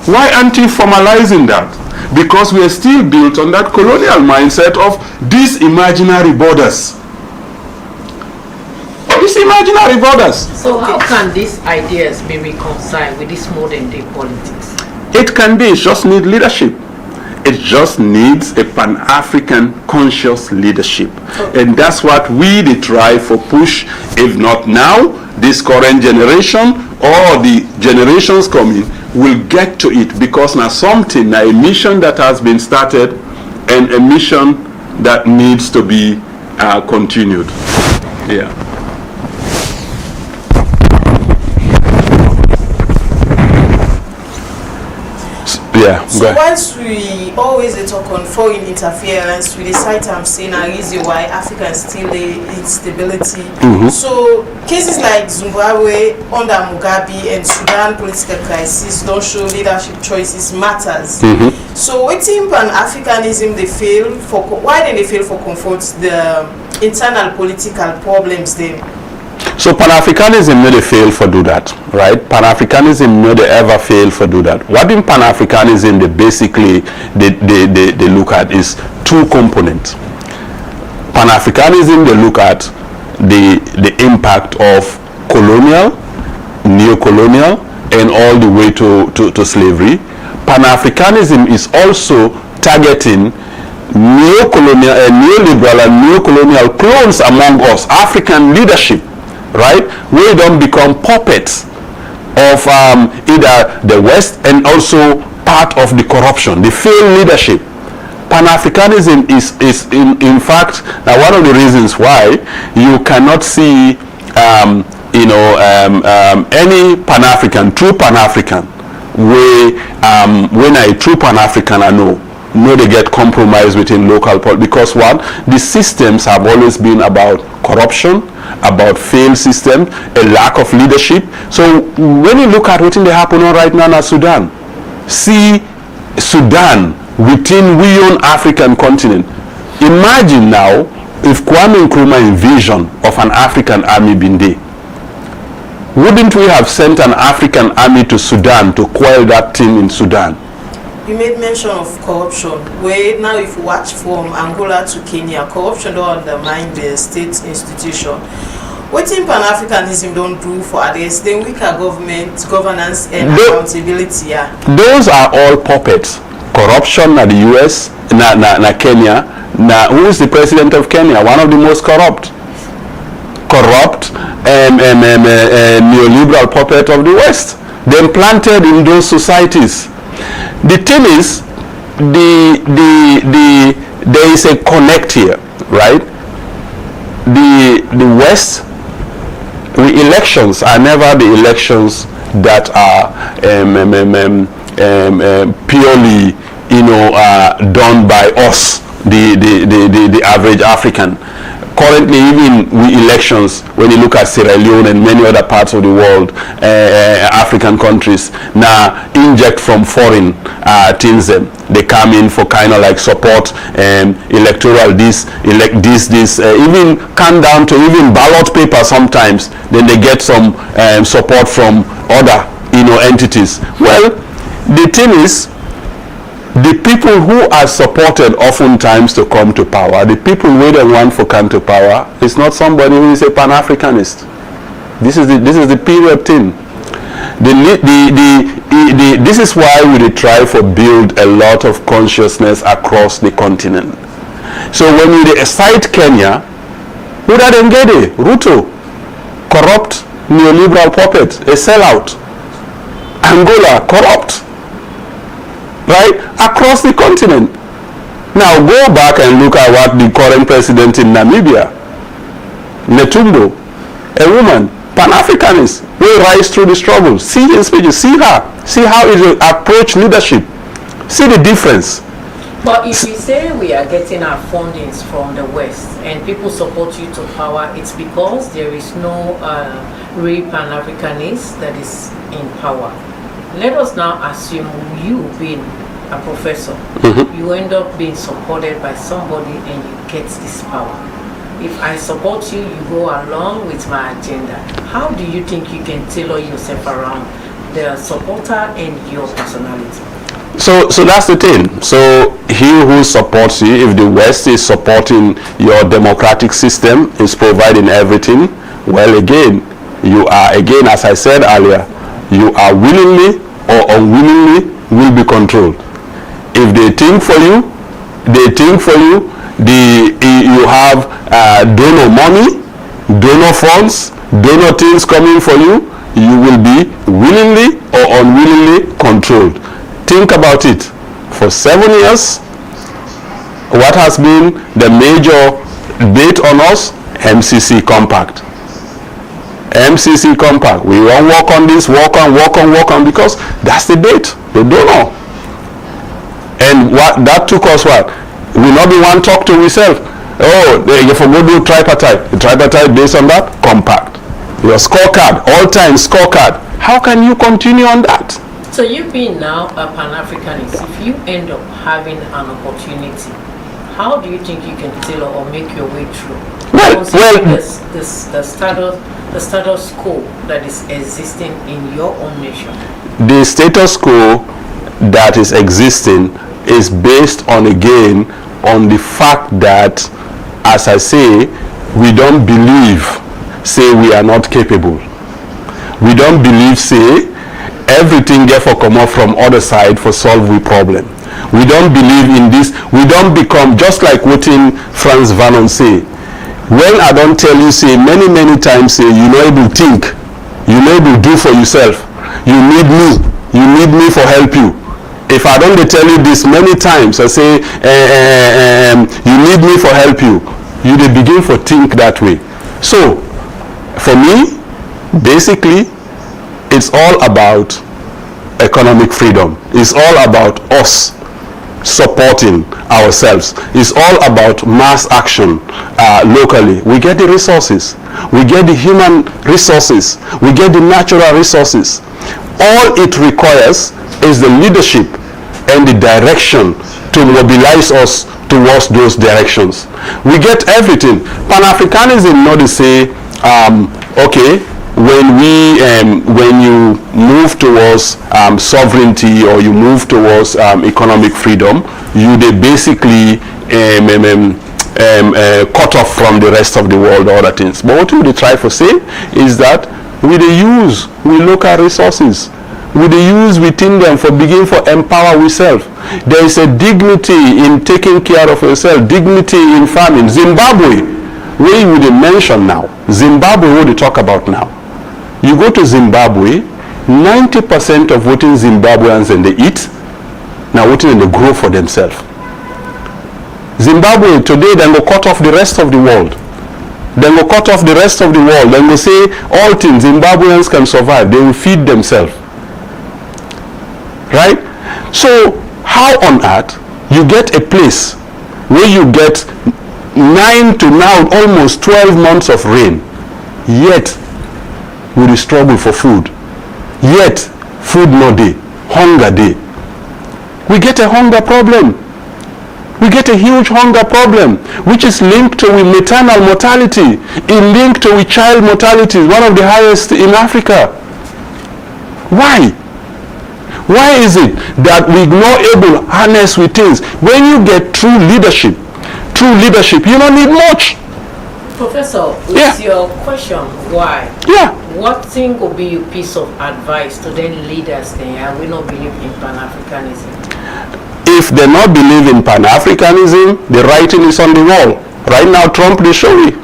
Why aren't you formalizing that? Because we are still built on that colonial mindset of these imaginary borders. These imaginary borders. So how can these ideas be reconciled with this modern day politics? It can be, it just needs leadership. It just needs a Pan-African conscious leadership. And that's what we try for push, if not now, this current generation or the generations coming will get to it, because now something, now a mission that has been started and a mission that needs to be continued. Yeah. So whilst we always talk on foreign interference, we decide I'm saying a reason why Africa is still in instability. So cases like Zimbabwe under Mugabe and Sudan political crisis don't show leadership choices matters. So what in Pan-Africanism they fail for? Why did they fail for comfort the internal political problems then? So Pan-Africanism no they fail for do that, right? Pan-Africanism no they ever fail for do that. What in Pan-Africanism they basically they look at is two components. Pan-Africanism they look at the impact of colonial, neo-colonial, and all the way to slavery. Pan-Africanism is also targeting neo-colonial, neoliberal and neo-colonial clones among us, African leadership, right? We don't become puppets of either the West and also part of the corruption, the failed leadership. Pan-Africanism is in fact one of the reasons why you cannot see any Pan-African, true Pan-African, when a true Pan-African I know they get compromised within local politics, because one, the systems have always been about corruption, about failed system, a lack of leadership. So when you look at what they happen right now in Sudan, see Sudan within we own African continent. Imagine now if Kwame Nkrumah vision of an African army been there. wouldn't we have sent an African army to Sudan to quell that thing in Sudan? You made mention of corruption, where now if you watch from Angola to Kenya, corruption don't undermine the state institution. What in Pan-Africanism don't do for others, then weaker governance and accountability. Yeah. Those are all puppets. Corruption na the US, na Kenya. Now, who is the president of Kenya? One of the most corrupt neoliberal puppet of the West. They implanted in those societies. The thing is, there is a connect here, right? The West, elections are never the elections that are purely, done by us, the average African. Currently, even elections, when you look at Sierra Leone and many other parts of the world, African countries, now inject from foreign things. They come in for kind of like support, electoral even come down to even ballot paper sometimes. Then they get some support from other entities. Well, the thing is, the people who are supported oftentimes to come to power, the people who they want for come to power, is not somebody who is a Pan-Africanist. This is the period thing. This is why we try to build a lot of consciousness across the continent. So when we cite Kenya, who that Ngede, Ruto, corrupt neoliberal puppet, a sellout. Angola, corrupt. Right? Across the continent. Now go back and look at what the current president in Namibia, Netumbo, a woman, Pan-Africanist, will rise through the struggle. See his speeches, see her. See how it approach leadership. See the difference. But if you say we are getting our fundings from the West and people support you to power, it's because there is no real Pan-Africanist that is in power. Let us now assume you being a professor, you end up being supported by somebody and you get this power. If I support you, you go along with my agenda. How do you think you can tailor yourself around the supporter and your personality? So that's the thing. So he who supports you, if the West is supporting your democratic system, is providing everything, well, again, you are, again, as I said earlier, you are willingly or unwillingly will be controlled. If they think for you, you have donor money, donor funds, donor things coming for you, you will be willingly or unwillingly controlled. Think about it. For 7 years, what has been the major debate on us? MCC Compact. MCC Compact. We won't work on this, work on, because that's the date. They don't know. And what that took us, what? We not be one talk to ourselves. Oh, you forgot to do tripartite. The tripartite based on that? Compact. Your scorecard, all-time scorecard. How can you continue on that? So you being now a Pan-Africanist, if you end up having an opportunity, how do you think you can tailor or make your way through? Well, the status quo that is existing in your own nation. The status quo that is existing is based on, again, on the fact that, as I say, we don't believe, say we are not capable. We don't believe, say, everything therefore come up from other side for solve the problem. We don't believe in this. We don't become, just like what in Frantz Fanon say, when I don't tell you, say, many times, say, you know able to think, you know able to do for yourself, you need me for help you. If I don't tell you this many times, I say, you need me for help you, you they begin to think that way. So, for me, basically, it's all about economic freedom. It's all about us supporting ourselves. It's all about mass action locally. We get the resources. We get the human resources. We get the natural resources. All it requires is the leadership and the direction to mobilize us towards those directions. We get everything. Pan-Africanism not to say, okay, when you move towards sovereignty, or you move towards economic freedom, you they basically cut off from the rest of the world, other things. But what we they try to say is that we use local resources. We use within them for begin for empower ourselves. There is a dignity in taking care of yourself, dignity in farming. Zimbabwe, where would they mention now? Zimbabwe, what they talk about now? You go to Zimbabwe, 90% of what in Zimbabweans and they eat, now what in they grow for themselves. Zimbabwe today, then go cut off the rest of the world. Then go cut off the rest of the world. Then go say all things Zimbabweans can survive. They will feed themselves. Right? So how on earth you get a place where you get 9 to now almost 12 months of rain, yet we struggle for food, yet food no day, hunger day. We get a hunger problem. We get a huge hunger problem, which is linked to with maternal mortality, linked to with child mortality, one of the highest in Africa. Why? Why is it that we're not able to harness with things? When you get true leadership, you don't need much. Professor, with your question, why? Yeah. What thing would be your piece of advice to then leaders that will not believe in Pan-Africanism? If they not believe in Pan-Africanism, the writing is on the wall. Right now, Trump, they show you.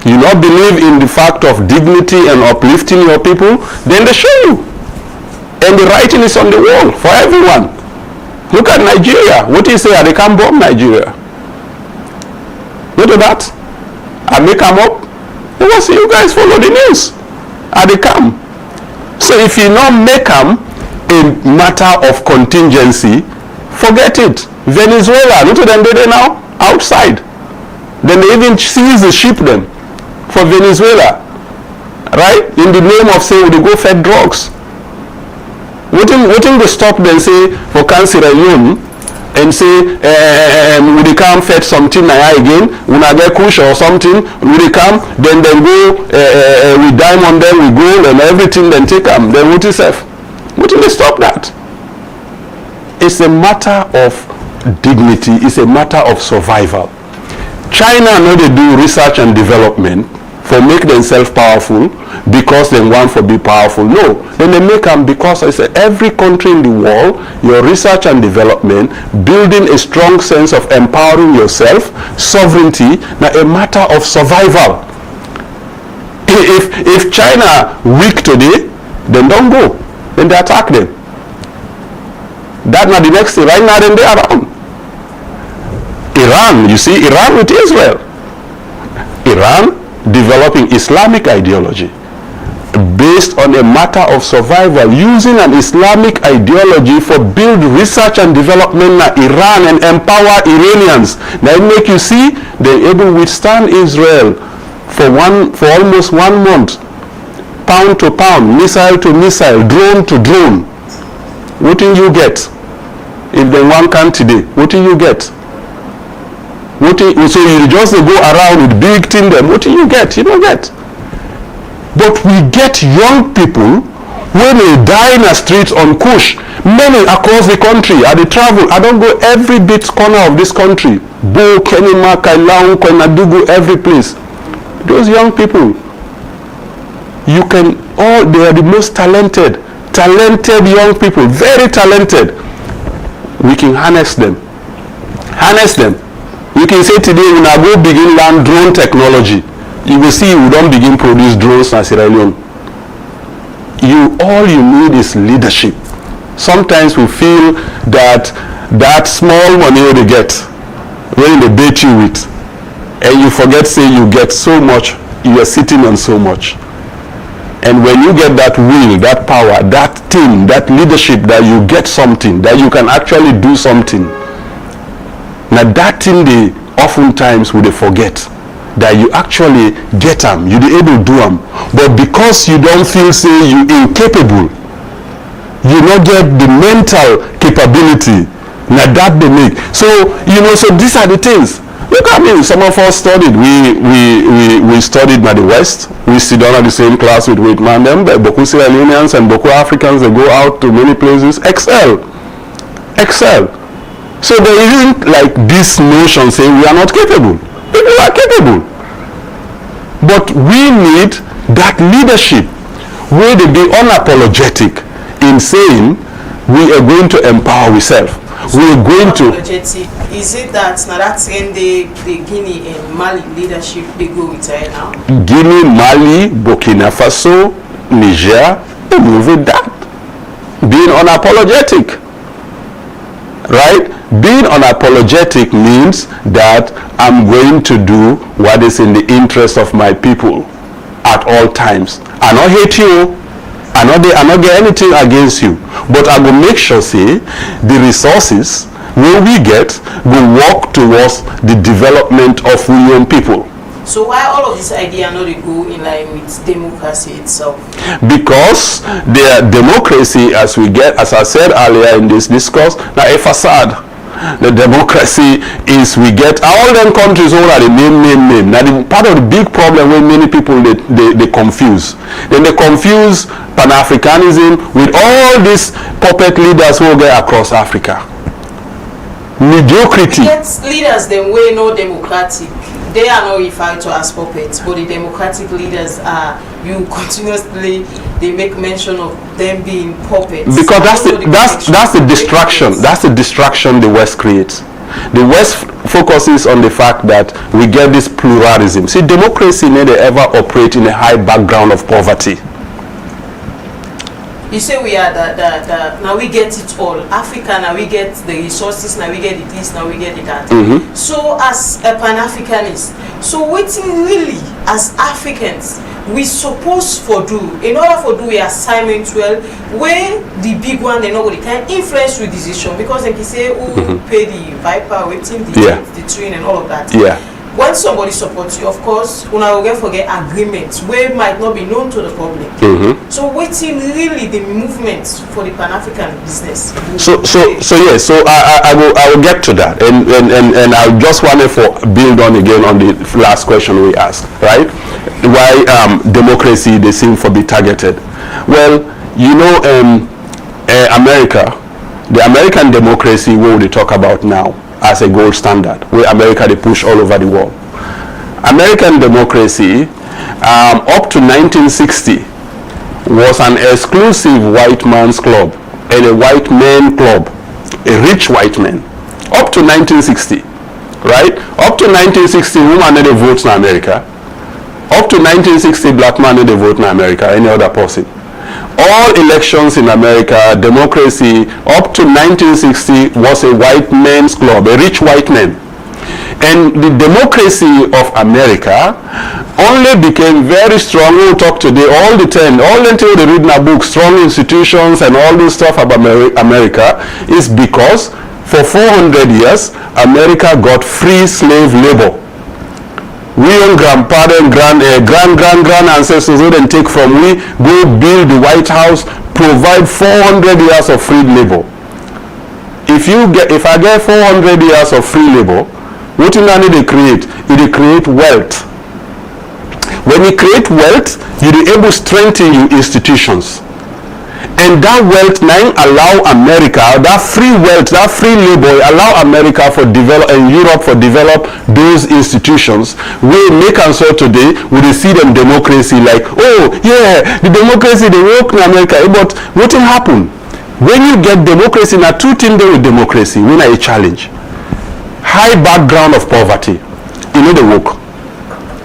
You not believe in the fact of dignity and uplifting your people, then they show you. And the writing is on the wall for everyone. Look at Nigeria. What do you say? They can't bomb Nigeria. Look at that. I make them up. You guys follow the news. They come. So if you not make them a matter of contingency, forget it. Venezuela, look at them there now, outside. Then they even seize the ship them for Venezuela. Right? In the name of saying they go fed drugs. Wouldn't they stop them say for Sierra Leone and say we they come fed something again, when I get kush or something, we they come, then go we diamond them, we gold and everything, then take them, then what is safe? Wouldn't they stop that? It's a matter of dignity, it's a matter of survival. China know they do research and development for make themselves powerful because they want to be powerful. No, then they make them because I say every country in the world, your research and development, building a strong sense of empowering yourself, sovereignty, now a matter of survival. If China weak today, then don't go. Then they attack them. That's not the next thing. Right now, then they are around. Iran, you see, Iran with Israel. Iran developing Islamic ideology based on a matter of survival, using an Islamic ideology for build research and development in Iran and empower Iranians. Now it make you see they're able to withstand Israel for almost 1 month, pound to pound, missile to missile, drone to drone. What do you get? If they one can today, what do you get? So you just go around with big thing them. What do you get? You don't get. But we get young people when they die in the streets on Kush, many across the country. They travel. I don't go every bit corner of this country. Bo, Kenima, Kailaun, Koinadugu, every place. Those young people, they are the most talented young people, very talented. We can harness them. You can say today when I go begin learn drone technology, you will see we don't begin produce drones in Sierra Leone. All you need is leadership. Sometimes we feel that small money they get, when they bait you with, and you forget say you get so much, you are sitting on so much. And when you get that will, that power, that thing, that leadership, that you get something, that you can actually do something. Now that thing they oftentimes would forget, that you actually get them, you be able to do them. But because you don't feel say you incapable, you not get the mental capability. Now that they make. So, so these are the things. Look at mean, some of us studied. We studied by the West. We sit down at the same class with Mandem. Boku Sierra Leoneans and Boku Africans, they go out to many places, excel. So there isn't like this notion saying we are not capable. People are capable. But we need that leadership where they be unapologetic in saying we are going to empower ourselves. We are going to. Is it that now that's when the Guinea and Mali leadership they go retire now? Guinea, Mali, Burkina Faso, Niger, they move with that. Being unapologetic. Right? Being unapologetic means that I'm going to do what is in the interest of my people at all times. I not hate you. I not get anything against you. But I will make sure, say, the resources when we get will work towards the development of we own people. So why all of this idea not go in line with democracy itself? Because the democracy, as I said earlier in this discourse, now a facade. The democracy is we get all them countries all are the name. Now the part of the big problem when many people they confuse. Then they confuse Pan-Africanism with all these puppet leaders who get across Africa. Mediocrity. Yes, leaders them way no democratic. They are not referred to as puppets, but the democratic leaders are you continuously they make mention of them being puppets. Because that's the distraction. That's the distraction the West creates. The West focuses on the fact that we get this pluralism. See, democracy never ever operate in a high background of poverty. You say we are the now we get it all. Africa now we get the resources, now we get it this, now we get it that. Mm-hmm. So as a Pan-Africanist, so waiting really as Africans we supposed for do in order for do we assignment well where the big one they know they can influence with decision because they can say who pay the viper, waiting the train and all of that. Yeah. When somebody supports you, of course, una will get forget agreements where might not be known to the public. So waiting really the movement for the Pan-African business. So yes, so I will get to that, and I just wanted to build on again on the last question we asked, right? Why democracy they seem to be targeted? Well, you know, America, the American democracy, what we talk about now as a gold standard, where America they push all over the world. American democracy up to 1960 was an exclusive white man's club and a white man club, a rich white man. Up to 1960, right? Up to 1960, woman they vote in America. Up to 1960, black man they vote in America, any other person. All elections in America, democracy, up to 1960 was a white man's club, a rich white man. And the democracy of America only became very strong. We'll talk today all the time, all until they read in a book, strong institutions and all this stuff about America is because for 400 years, America got free slave labor. We own grandfather and grand ancestors who then take from we, go build the White House, provide 400 years of free labor. If I get 400 years of free labor, what do you need to create? You create wealth. When you create wealth, you be able to strengthen your institutions. And that wealth now allow America, that free wealth, that free labor allow America for develop and Europe for develop those institutions. We make answer today, we see them democracy like, oh yeah, the democracy they work in America. But what will happen? When you get democracy, now two things there with democracy, when are a challenge. High background of poverty, you know the work.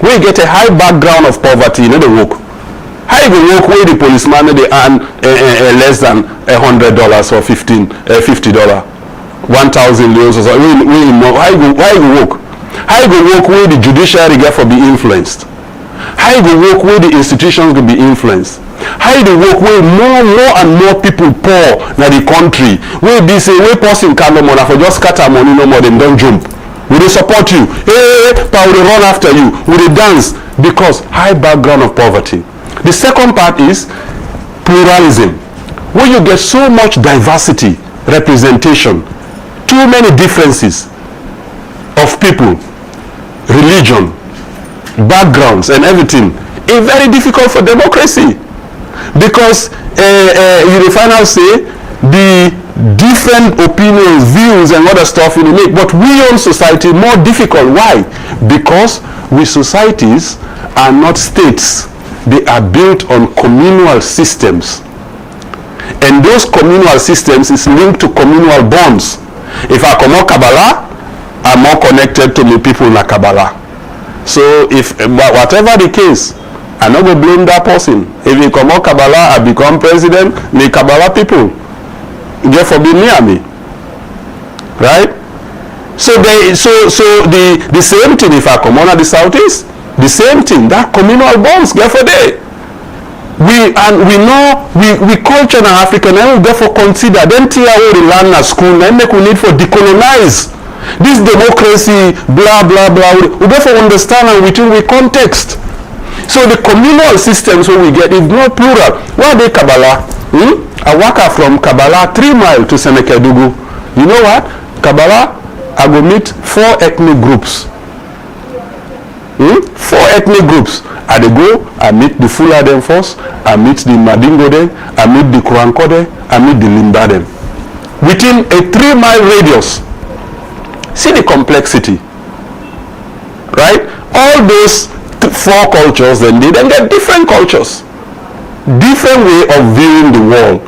When you get a high background of poverty, you know the work. How you go work where the policeman they earn less than $100 or $50, 1,000 euros or so? How you go work? How you go work where the judiciary get for be influenced? How you go work where the institutions will be influenced? How you go work where more and more people poor in the country? Where they say where person can no money for just scatter money no more than don't jump. Will they support you? Hey, but will they run after you? Will they dance? Because high background of poverty. The second part is pluralism, where you get so much diversity, representation, too many differences of people. religion, backgrounds, and everything, it's very difficult for democracy. Because you the final say the different opinions, views, and other stuff you make, but we own society more difficult. Why? Because we societies are not states. They are built on communal systems, and those communal systems is linked to communal bonds. If I come out Kabbalah, I'm more connected to the people in Kabbalah. So if whatever the case, I not go blame that person. If he come out Kabbalah, I become president, the Kabbalah people get forbid me, right? So the same thing if I come on at the southeast, the same thing, that communal bonds get for day. We know we culture in Africa, and we therefore consider then tear away the land at school, then make we need for decolonize this democracy, blah blah blah. We therefore understand and within we context. So the communal systems we get is not plural. Why they Kabbalah? I walk from Kabbalah 3 miles to Senekedugu. You know what? Kabbalah, I go meet 4 ethnic groups. 4 ethnic groups. I go, I meet the Fula them first, I meet the Madingo them, I meet the Kuranko them, I meet the Limba them. Within a 3-mile radius. See the complexity. Right? All those 4 cultures, then they get different cultures. Different way of viewing the world.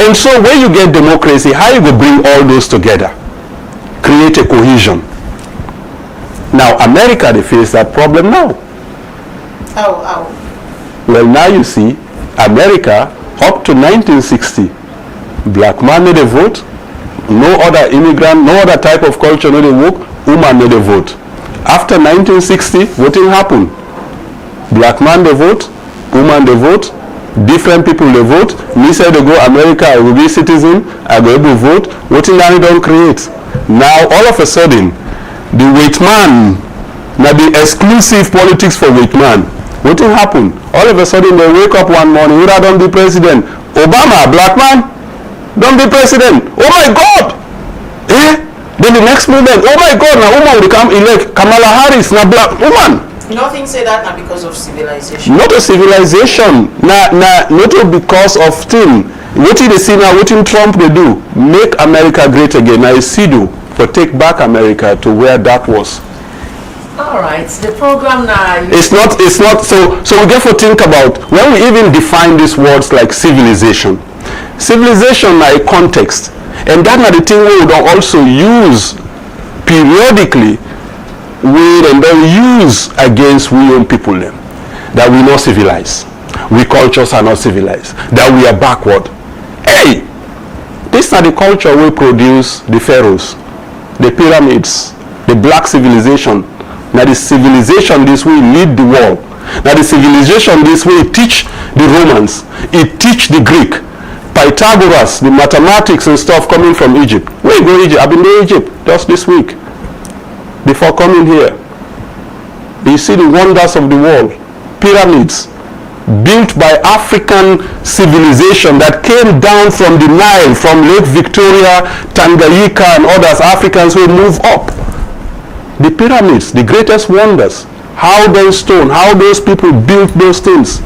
And so when you get democracy, how you go bring all those together? Create a cohesion. Now America, they face that problem now. Well, now you see, America, up to 1960, black man made a vote, no other immigrant, no other type of culture made a vote, woman made a vote. After 1960, voting happened. Black man they vote, woman they vote, different people they vote. Me say they go America, I will be citizen, I go able to vote. Voting now don't create. Now all of a sudden, the white man, now the exclusive politics for white man. Voting happen. All of a sudden they wake up one morning, who don't be president? Obama, black man, don't be president. Oh my God! Then the next moment, oh my God, now woman will become elect. Kamala Harris, now black woman. Nothing say that now because of civilization. Not a civilization. Not because of thing. What they see now, what in Trump they do, make America great again. Now see do for take back America to where that was. All right, the program now. It's not. So we therefore think about when we even define these words like civilization. Civilization now a context, and that's not the thing we would also use periodically. And then use against we own people them that we not civilized, we cultures are not civilized, that we are backward. Hey, this is not the culture we produce the pharaohs, the pyramids, the black civilization. Now the civilization this way lead the world. Now the civilization this way teach the Romans, it teach the Greek, Pythagoras, the mathematics and stuff coming from Egypt. Where you go Egypt? I've been to Egypt just this week. Before coming here, you see the wonders of the world. Pyramids built by African civilization that came down from the Nile, from Lake Victoria, Tanganyika and others, Africans who move up. The pyramids, the greatest wonders, how those stone, how those people built those things.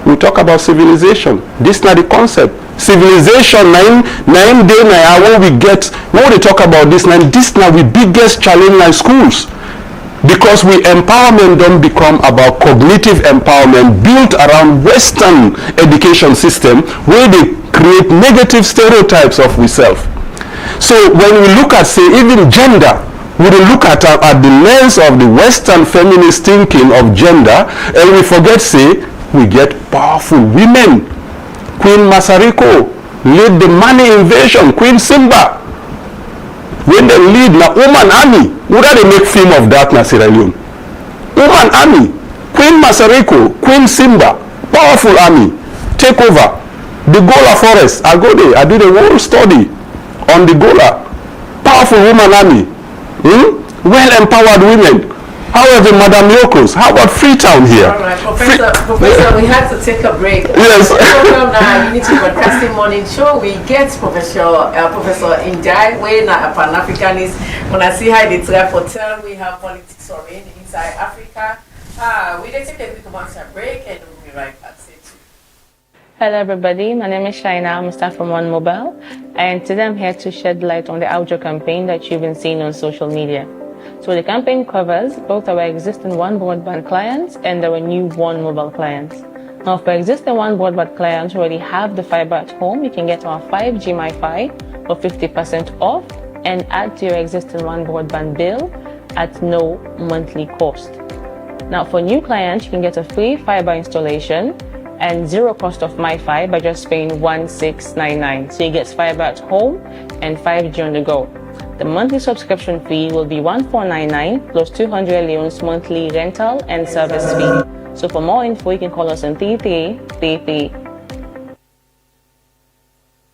We talk about civilization. This is not the concept. Civilization, nine day when we get, when we talk about this now we biggest challenge in schools. Because we empowerment don't become about cognitive empowerment built around Western education system where they create negative stereotypes of ourselves. So when we look at, say, even gender, we look at the lens of the Western feminist thinking of gender, and we forget, say, we get powerful women. Queen Masariko lead the money invasion. Queen Simba, when they lead na woman army, would they make film of that na Sierra Leone? Woman army, Queen Masariko, Queen Simba, powerful army, take over. The Gola forest, I go there, I did a whole study on the Gola. Powerful woman army, well empowered women. However, Madam Yokos, how about Freetown here? All right, Professor, we had to take a break. Yes. The program now, Unity Broadcasting Morning Show, we get Professor Njai, when a Pan-Africanist, when I see how they try for tell we have politics already inside Africa. We take a quick commercial break and we'll be right back. Stay tuned. Hello everybody, my name is Shaina, I'm a staff from One Mobile, and today I'm here to shed light on the outdoor campaign that you've been seeing on social media. So the campaign covers both our existing One Broadband clients and our new One Mobile clients. Now for existing One Broadband clients who already have the fiber at home, you can get our 5G MiFi for 50% off and add to your existing One Broadband bill at no monthly cost. Now for new clients, you can get a free fiber installation and zero cost of MiFi by just paying $1699. So you get fiber at home and 5G on the go. The monthly subscription fee will be $1499 plus 200 leones monthly rental and service fee. So for more info, you can call us on 3333.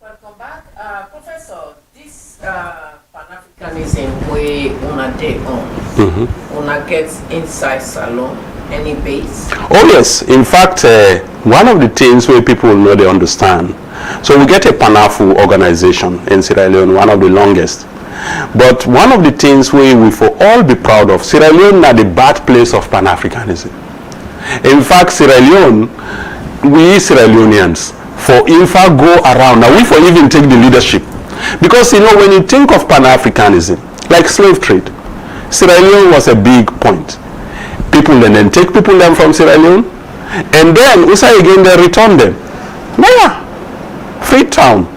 Welcome back. Professor, this Pan-Africanism we wanna take on, wanna get inside salon, any base? Oh yes, in fact, one of the things where people know they understand. So we get a Pan-Afu organization in Sierra Leone, one of the longest. But one of the things we for all be proud of, Sierra Leone is the birthplace of Pan-Africanism. In fact, Sierra Leone, we Sierra Leoneans, for in fact go around, now we for even take the leadership. Because you know, when you think of Pan-Africanism, like slave trade, Sierra Leone was a big point. People then take people them from Sierra Leone, and then USA again they return them. Now, Freetown,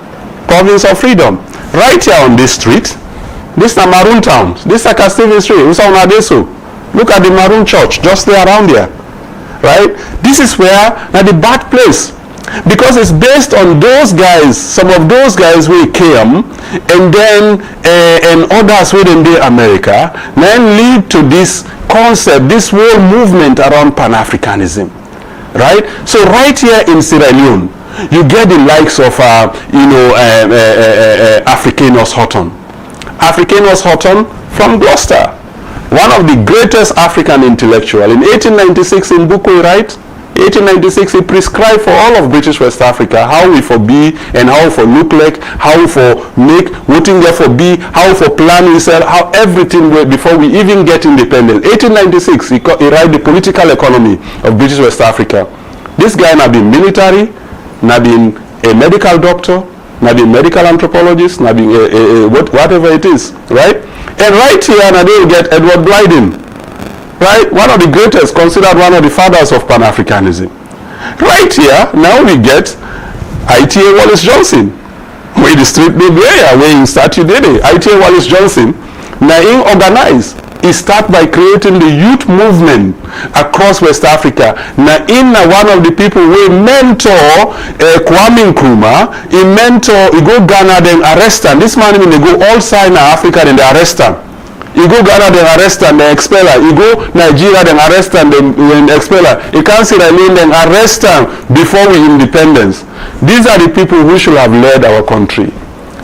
province of freedom, right here on this street. This is Maroon Town. This is Stephen Street. Look at the Maroon Church just there around there, right? This is where now the birthplace, because it's based on those guys. Some of those guys we came, and then and others within the America, then lead to this concept, this whole movement around Pan-Africanism, right? So right here in Sierra Leone, you get the likes of Africanus Houghton. Africanus Houghton from Gloucester, one of the greatest African intellectual. In 1896 in Buku, right? 1896 he prescribed for all of British West Africa how we for be and how for look like, how for make, voting there for be, how for plan itself, how everything were before we even get independent. 1896 he write the political economy of British West Africa. This guy now been military, now been a medical doctor, now be medical anthropologist, now be whatever it is, right? And right here now they will get Edward Blyden, right? One of the greatest, considered one of the fathers of Pan-Africanism. Right here now we get I.T.A. Wallace Johnson, where the street name area where he started today. I.T.A. Wallace Johnson, now he organized. He start by creating the youth movement across West Africa. Now, one of the people we mentor Kwame Nkrumah, he go Ghana, then arrest him. This man, they go all side Africa, then they arrest him. He go Ghana, then arrest him, then expel him. He go Nigeria, then arrest him, then expel him. He can't see the name, then arrest him before we independence. These are the people who should have led our country.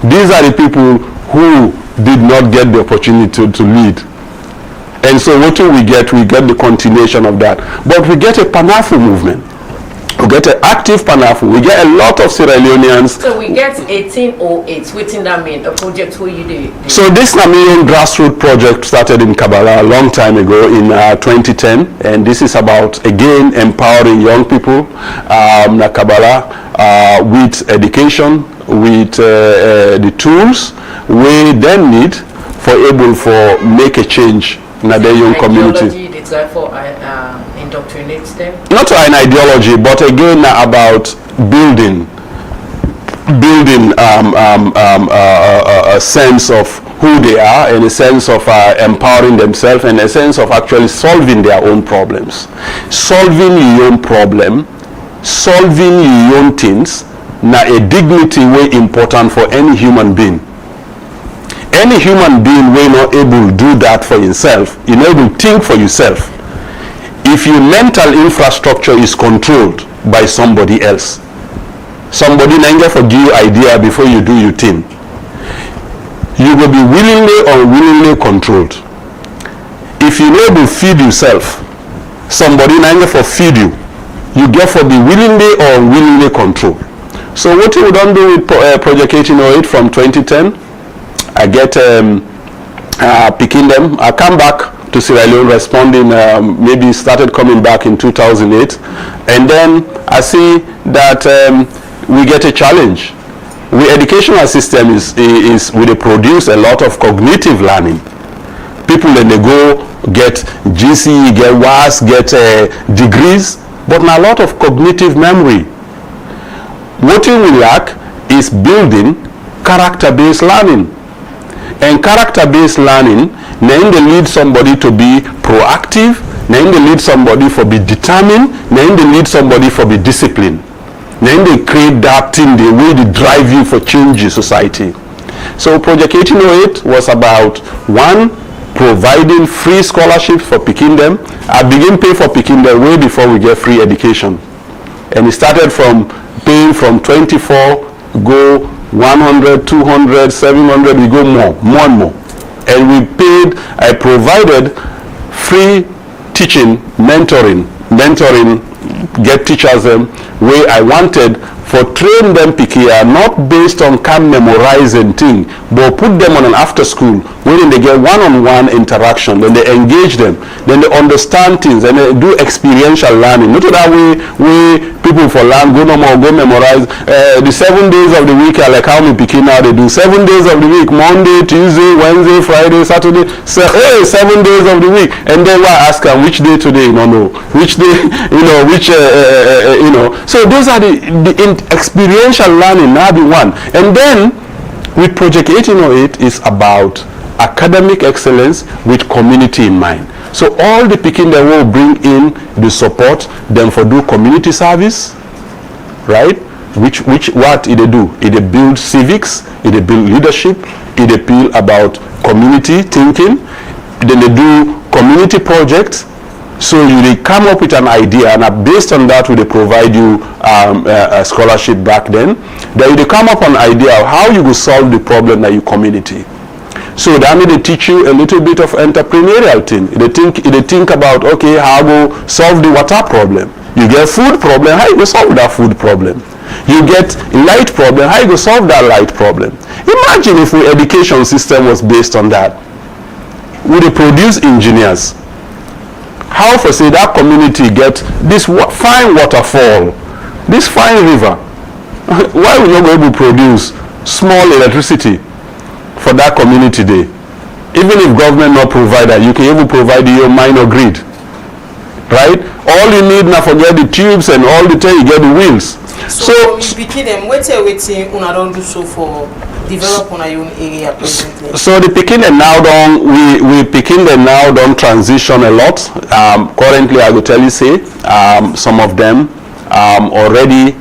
These are the people who did not get the opportunity to lead. And so what do we get? We get the continuation of that. But we get a Pan-Afu movement. We get an active Pan-Afu. We get a lot of Sierra Leoneans. So we get 1808. Within that mean a project where you did. So this Namibian grassroots project started in Kabbalah a long time ago in 2010. And this is about, again, empowering young people in Kabbalah with education, with the tools we then need for able for make a change in the young community. They try for indoctrinate them? Not an ideology, but again about building a sense of who they are, and a sense of empowering themselves, and a sense of actually solving their own problems. Solving your own problem, solving your own things, now a dignity way important for any human being. Any human being will not able to do that for himself, you know, able to think for yourself. If your mental infrastructure is controlled by somebody else, somebody nanga forgive you idea before you do your thing, you will be willingly or unwillingly controlled. if you know to feed yourself, somebody na for feed you, you get for be willingly or unwillingly control. So what we don't do with Project 1808 from 2010, I get picking them. I come back to Sierra Leone responding, maybe started coming back in 2008, and then I see that we get a challenge. The educational system is we produce a lot of cognitive learning. People then they go get GCE, get WAS, get degrees, but not a lot of cognitive memory. What we lack is building character-based learning. And character-based learning, then they lead somebody to be proactive, then they lead somebody for be determined, then they lead somebody for be disciplined. Then they create that thing, the way they drive you for change in society. So Project 1808 was about, one, providing free scholarships for picking them. I begin pay for picking them way before we get free education. And it started from paying from 24, go 100, 200, 700, we go more and more. And I provided free teaching, mentoring, get teachers them where I wanted for train them pikia, not based on can memorizing thing, but put them on an after school wherein they get one-on-one interaction, then they engage them, then they understand things, and they do experiential learning. Not that way people for learn go no more, go memorize. The 7 days of the week are like how many pikin now they do. 7 days of the week, Monday, Tuesday, Wednesday, Friday, Saturday, 7 days of the week. And then I ask them which day today, no, which day, which, So those are the experiential learning, now be one. And then with Project 1808 is about academic excellence with community in mind. So all the picking that will bring in the support them for do community service, right? What they do? They build civics, they build leadership, they build about community thinking, then they do community projects. So they come up with an idea, and based on that, they provide you a scholarship back then. Then they come up with an idea of how you will solve the problem in your community. So that means they teach you a little bit of entrepreneurial thing. They think about, okay, how to solve the water problem. You get food problem, how you go solve that food problem? You get light problem, how you go solve that light problem? Imagine if the education system was based on that. Would they produce engineers? How for say that community get this fine waterfall, this fine river? Why would you be able to produce small electricity for that community day? Even if government not provide that, you can even provide your minor grid, right? All you need now forget the tubes and all the time you get the wheels. So we begin them waiting una don't do so for develop on your own area presently. So the picking and now we picking and now don't transition a lot. Currently I will tell you say some of them already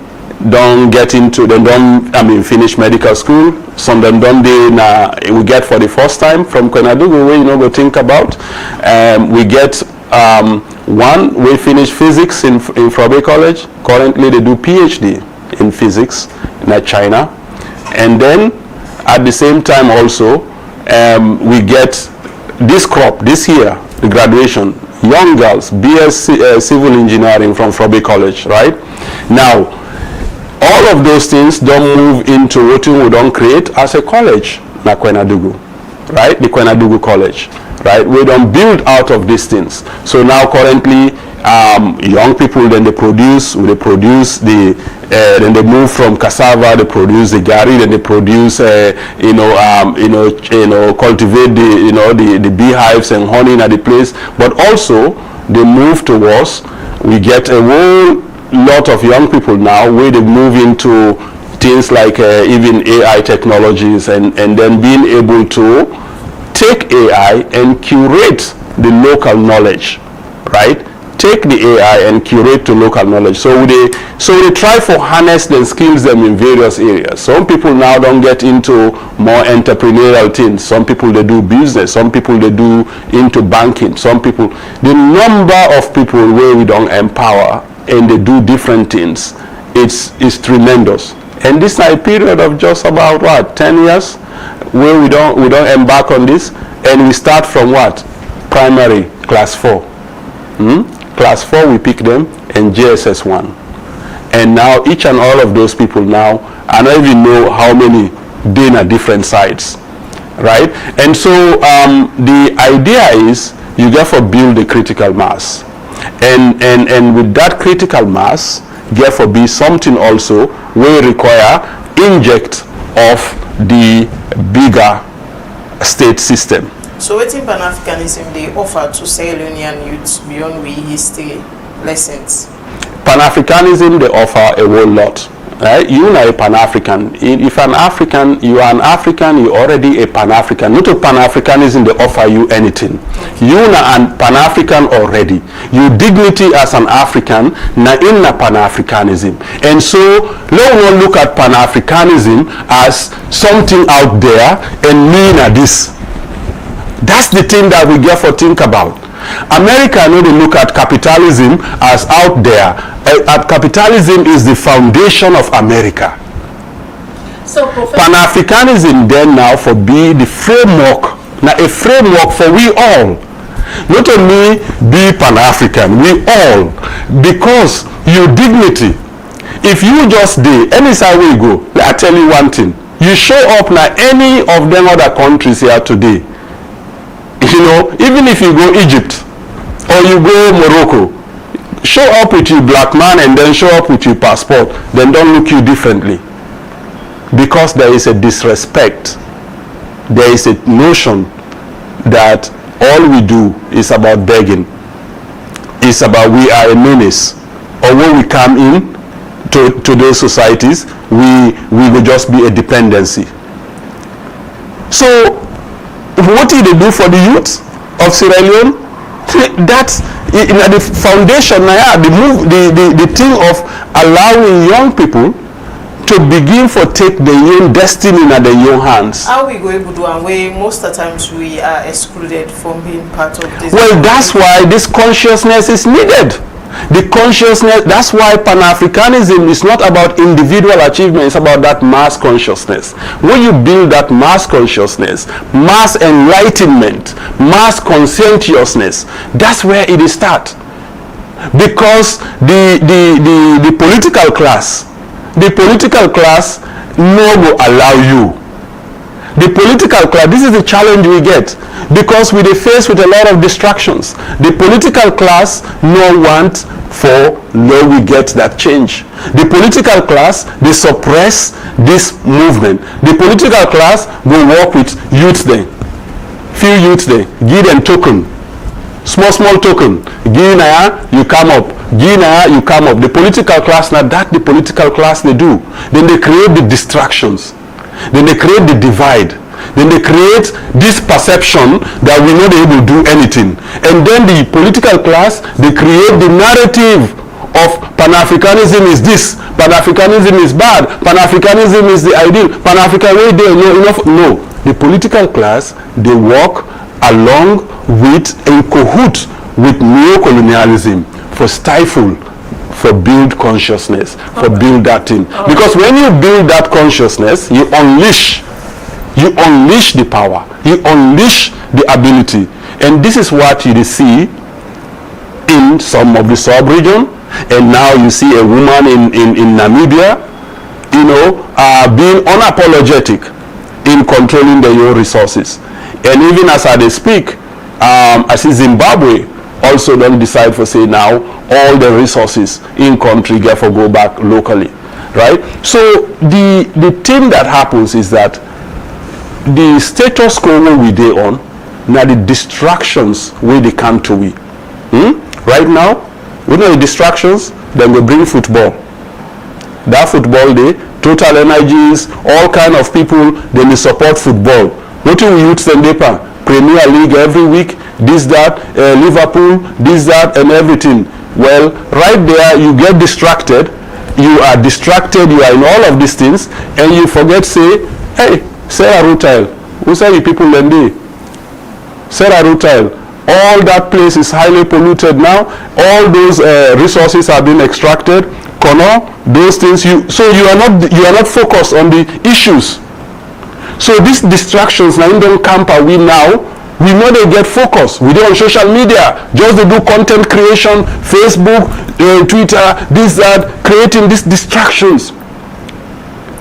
don't get into, they don't finish medical school. Some of them don't we get for the first time from Kwenadugu where go think about. We get one, we finish physics in Frobe College. Currently they do PhD in physics in China. And then at the same time also we get this crop this year, the graduation, young girls, BS civil engineering from Frobe College, right? Now all of those things don't move into what we don't create as a college, like Kwenadugu, right? The Kwenadugu College, right? We don't build out of these things. So now currently, young people then they produce then they move from cassava, they produce the gari, then they produce cultivate the beehives and honey at the place. But also they move towards, we get a whole lot of young people now where they move into things like even AI technologies and then being able to take AI and curate the local knowledge, right? Take the AI and curate the local knowledge. So they try to harness the skills them in various areas. Some people now don't get into more entrepreneurial things. Some people they do business. Some people they do into banking. Some people, the number of people where we don't empower and they do different things, it's tremendous. And this is a period of just about what, 10 years where we don't embark on this, and we start from what? primary class 4. Class 4 we pick them, and JSS 1. And now each and all of those people now, I don't even know how many being at different sites, right? And so the idea is you therefore build a critical mass. And with that critical mass, therefore be something also will require inject of the bigger state system. So what in Pan-Africanism they offer to Sierra Leonean youths beyond we history lessons? Pan-Africanism they offer a whole lot. Right? You are a Pan-African. If an African, you are an African, you're already a Pan-African. Not a Pan-Africanism, they offer you anything. You are a Pan-African already. Your dignity as an African, na in a Pan-Africanism. And so, let us look at Pan-Africanism as something out there and mean at this. That's the thing that we get for think about. America, they look at capitalism as out there. Capitalism is the foundation of America. So, Pan-Africanism then now for be the framework, now a framework for we all. Not only be Pan-African, we all. Because your dignity, if you just do, any side we go, I tell you one thing. You show up now any of them other countries here today. You know, even if you go Egypt or you go Morocco, show up with your black man and then show up with your passport, then don't look you differently. Because there is a disrespect. There is a notion that all we do is about begging. It's about we are a menace. Or when we come in to those societies, we will just be a dependency. So what did they do for the youth of Sierra Leone? That's in the foundation now, the thing of allowing young people to begin for take their own destiny in their own hands. How we go able to do and way most of the times we are excluded from being part of this? Well, that's why this consciousness is needed. The consciousness, that's why Pan-Africanism is not about individual achievement, it's about that mass consciousness. When you build that mass consciousness, mass enlightenment, mass conscientiousness, that's where it starts. Because the political class no will allow you. The political class, this is the challenge we get, because we are faced with a lot of distractions. The political class no want for no we get that change. The political class, they suppress this movement. The political class will work with youth there. Few youth there, give them token. Small token. Give you come up. Give you come up. The political class, now that the political class they do. Then they create the distractions. Then they create the divide. Then they create this perception that we're not able to do anything. And then the political class, they create the narrative of Pan-Africanism is this, Pan-Africanism is bad, Pan-Africanism is the ideal, Pan-Africanism no. The political class, they work along with, in cahoot with neo-colonialism for stifle, for build consciousness, for build that thing. Because when you build that consciousness, you unleash the power, you unleash the ability. And this is what you see in some of the sub-region. And now you see a woman in Namibia, being unapologetic in controlling their own resources. And even as I speak, I see Zimbabwe also don't decide for say now all the resources in country therefore go back locally, right? So the thing that happens is that the status quo we dey on, now the distractions where they come to we. Right now, we know the distractions, then we bring football. That football day, Total Energies, all kind of people, then they support football. What do we use them paper? Premier League every week, this, that, Liverpool, this, that, and everything. Well, right there, you get distracted. You are distracted, you are in all of these things, and you forget say, hey, Sarah Rutile, who say the people then they? Sarah Rutile, all that place is highly polluted now. All those resources are being extracted. Kono, those things. So you are not focused on the issues. So these distractions now in the camp are we now we know they get focus. We do on social media, just they do content creation, Facebook, Twitter, this, that, creating these distractions.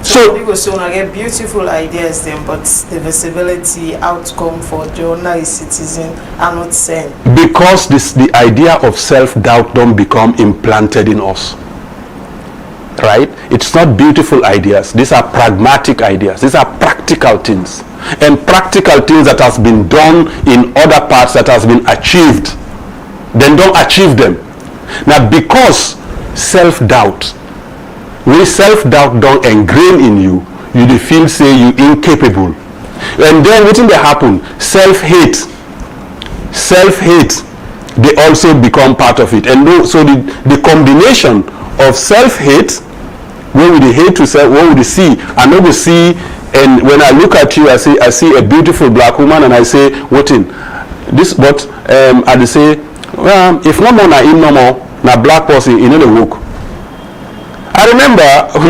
So people say I get beautiful ideas then, but the visibility outcome for the ordinary citizen are not same. Because the idea of self-doubt don't become implanted in us. Right? It's not beautiful ideas. These are pragmatic ideas. These are practical things. And practical things that has been done in other parts that has been achieved. Then don't achieve them. Now because self-doubt, when self-doubt don't engrain in you, you dey feel say you incapable. And then what will happen? Self-hate, they also become part of it. And so the combination of self-hate, when we hate to self, when we see, I know we see, and when I look at you, I see a beautiful black woman, and I say, what in this? But I dey say, well, if no more na him no more, na black person, you know the work. I remember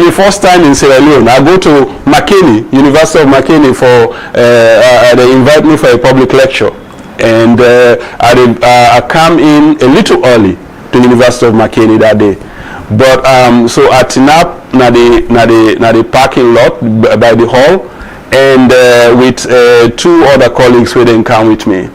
the first time in Sierra Leone, I go to Makeni, University of Makeni for, they invite me for a public lecture. And I come in a little early to University of Makeni that day. But so I turn up na the parking lot by the hall, and with two other colleagues who then come with me.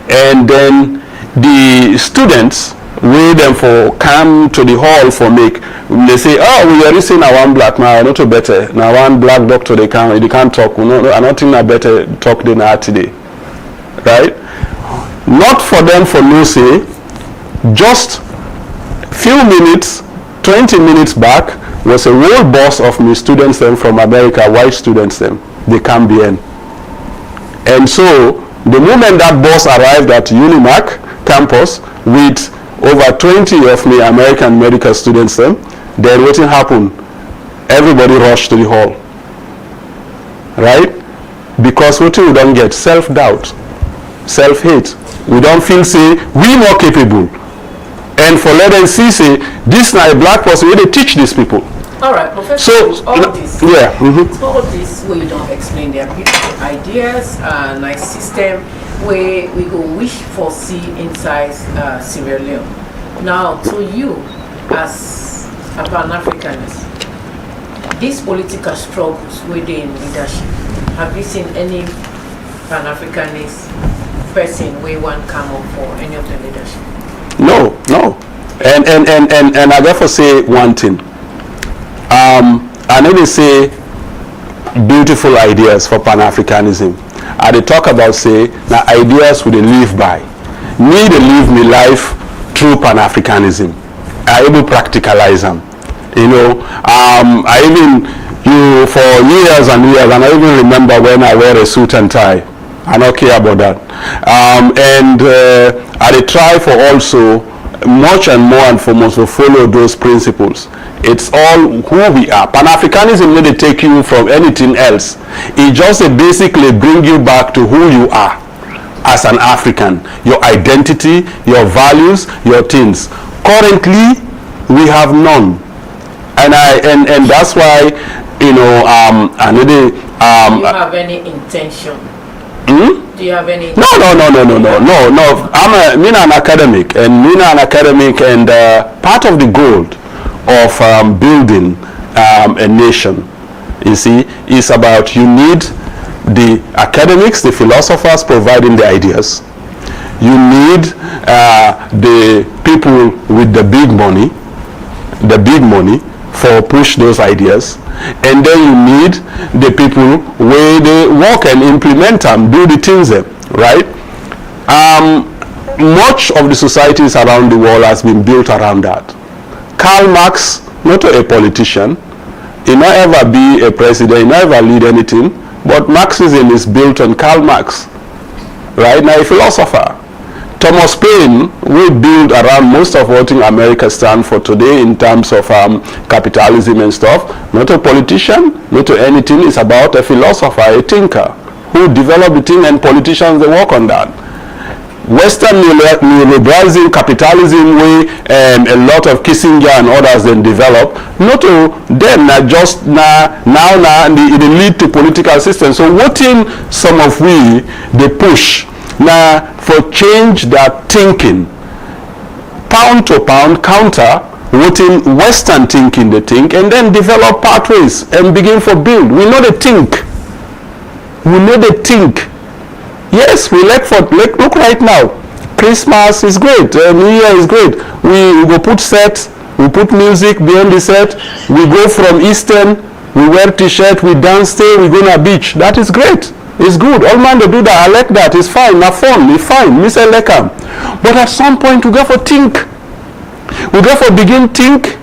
And then the students wait them for come to the hall for make. They say, oh, we already seen a one black man, not to better. Now one black doctor they can't talk. No, I don't think I better talk than that today. Right? Not for them for no say. Just few minutes, 20 minutes back was a whole bus of me students them from America, white students them. They come in. And so the moment that bus arrived at Unimac campus with over 20 of me American medical students then what happened? Everybody rushed to the hall. Right? Because what we don't get? Self-doubt, self-hate. We don't feel say we more capable. And for let them see say this now a black person where they teach these people. Alright, Professor, so all this. Yeah. All this where you don't explain their beautiful ideas, nice system where we go wish for see inside Sierra Leone. Now to you as a Pan-Africanist, these political struggles within leadership, have you seen any Pan-Africanist person where one come up for any of the leadership? No. And I therefore say one thing. I know they say beautiful ideas for Pan-Africanism. I they talk about say now ideas we they live by. Me they live me life through Pan-Africanism. I able practicalize them. You know, I even for years and years, and I even remember when I wear a suit and tie. I don't care about that. I they try for also much and more and foremost to follow those principles. It's all who we are. Pan-Africanism may take you from anything else. It just basically bring you back to who you are as an African. Your identity, your values, your things. Currently, we have none. And that's why, you know, do you have any intention? Do you have any? No. I'm an academic, and part of the goal of building a nation, you see, is about you need the academics, the philosophers providing the ideas. You need the people with the big money for push those ideas, and then you need the people where they work and implement them, do the things there, right? Much of the societies around the world has been built around that. Karl Marx, not a politician, he not ever be a president, he not ever lead anything, but Marxism is built on Karl Marx, right? Now a philosopher. Thomas Paine will build around most of what in America stand for today in terms of capitalism and stuff. Not a politician, not to anything. It's about a philosopher, a thinker who develop the thing, and politicians they work on that. Western neoliberalism, capitalism, way a lot of Kissinger and others then develop. Not to them, not just now they lead to political systems. So what in some of we they push Now, for change that thinking, pound to pound counter within Western thinking they think, and then develop pathways and begin for build. We know they think. We know they think. Yes, we look right now. Christmas is great. New Year is great. We go put sets. We put music beyond the set. We go from Eastern. We wear t-shirt. We dance. Stay. We go to a beach. That is great. It's good. All man they do that. I like that. It's fine. Not fun. It's fine. Mr. Lekam. But at some point we go for think. We go for begin think,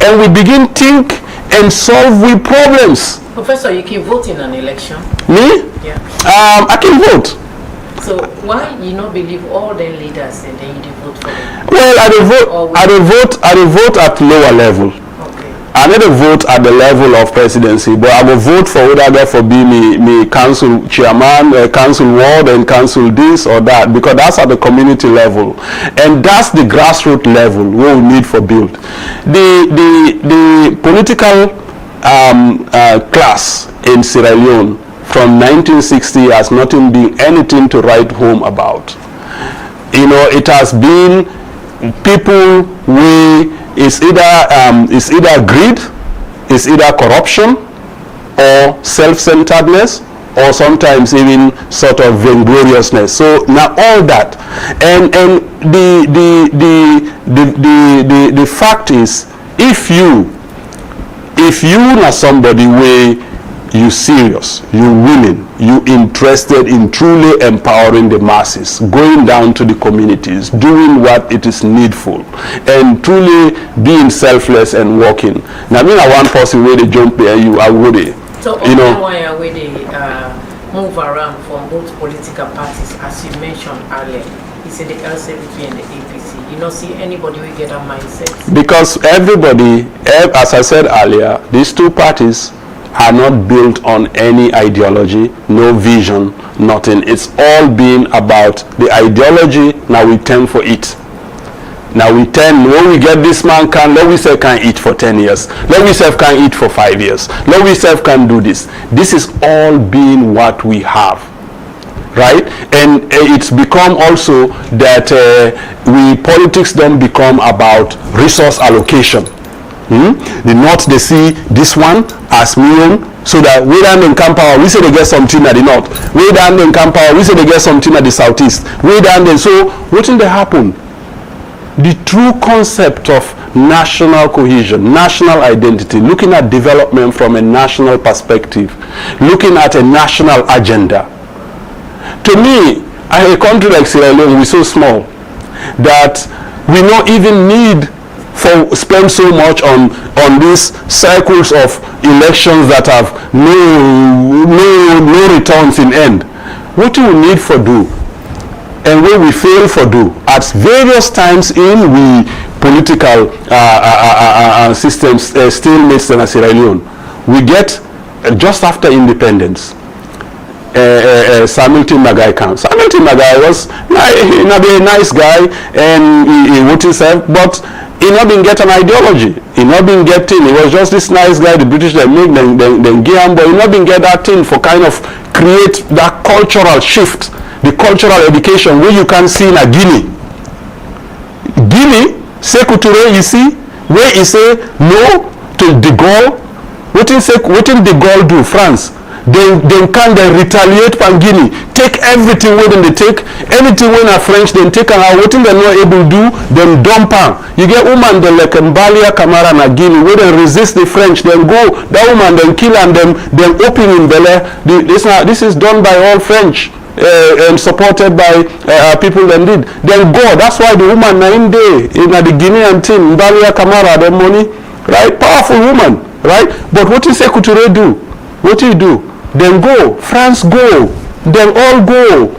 and we begin think and solve with problems. Professor, you can vote in an election. Me? Yeah. I can vote. So why you not believe all the leaders and then you vote for them? Well, I will vote at lower level. Okay. I need to vote at the level of presidency, but I will vote for whether there for be me council chairman, council ward, and council this or that, because that's at the community level, and that's the grassroots level where we need for build. The political class in Sierra Leone from 1960 has not been anything to write home about. You know, it has been people it's either greed, it's either corruption, or self-centeredness, or sometimes even sort of vaingloriousness. So now all that, and the fact is, if you are somebody where you serious, you willing, you interested in truly empowering the masses, going down to the communities, doing what it is needful, and truly being selfless and working. Now, I mean, I want person where they jump there, you are woody. So, you know, why are we move around from both political parties, as you mentioned earlier? You said the LCP and the APC. You don't see anybody who get a mindset. Because everybody, as I said earlier, these two parties are not built on any ideology, no vision, nothing. It's all been about the ideology. Now we turn for it. Now we turn, when we get this man can, let we say can eat for 10 years. Let we say can eat for 5 years. Let we say can do this. This is all being what we have. Right? And it's become also that politics don't become about resource allocation. The North, they see this one as million, so that way down in Kampawa, we say they get something at the North. Way down in Kampawa, we say they get something at the Southeast. Way down there. So what did they happen? The true concept of national cohesion, national identity, looking at development from a national perspective, looking at a national agenda. To me, a country like Sierra Leone, we're so small that we don't even need for spend so much on these cycles of elections that have no returns in end. What do we need for do, and what we fail for do at various times in we political systems still makes in Sierra Leone. We get just after independence. Samilton Magai comes. Samilton Magai was a nice guy, and he would himself, but he not been get an ideology. He not been getting. He was just this nice guy. The British they make them give him, but he not been get that thing for kind of create that cultural shift, the cultural education where you can see in a Guinea. Guinea, Sékou Touré, you see, where he say no to De Gaulle. What did De Gaulle do? France. They can retaliate on Guinea, take everything when they take, anything when a French then take and what they're not able to do, then dump on. You get woman they like Mbalia Camara na Guinea, where they resist the French, then go, that woman then kill and then open in Bel Air. This is done by all French and supported by people that did. Then go, that's why the woman na in day in the Guinean team, Mbalia Camara, the money, right? Powerful woman, right? But what is Sékou Touré do? What do you do? Then go. France go. Then all go.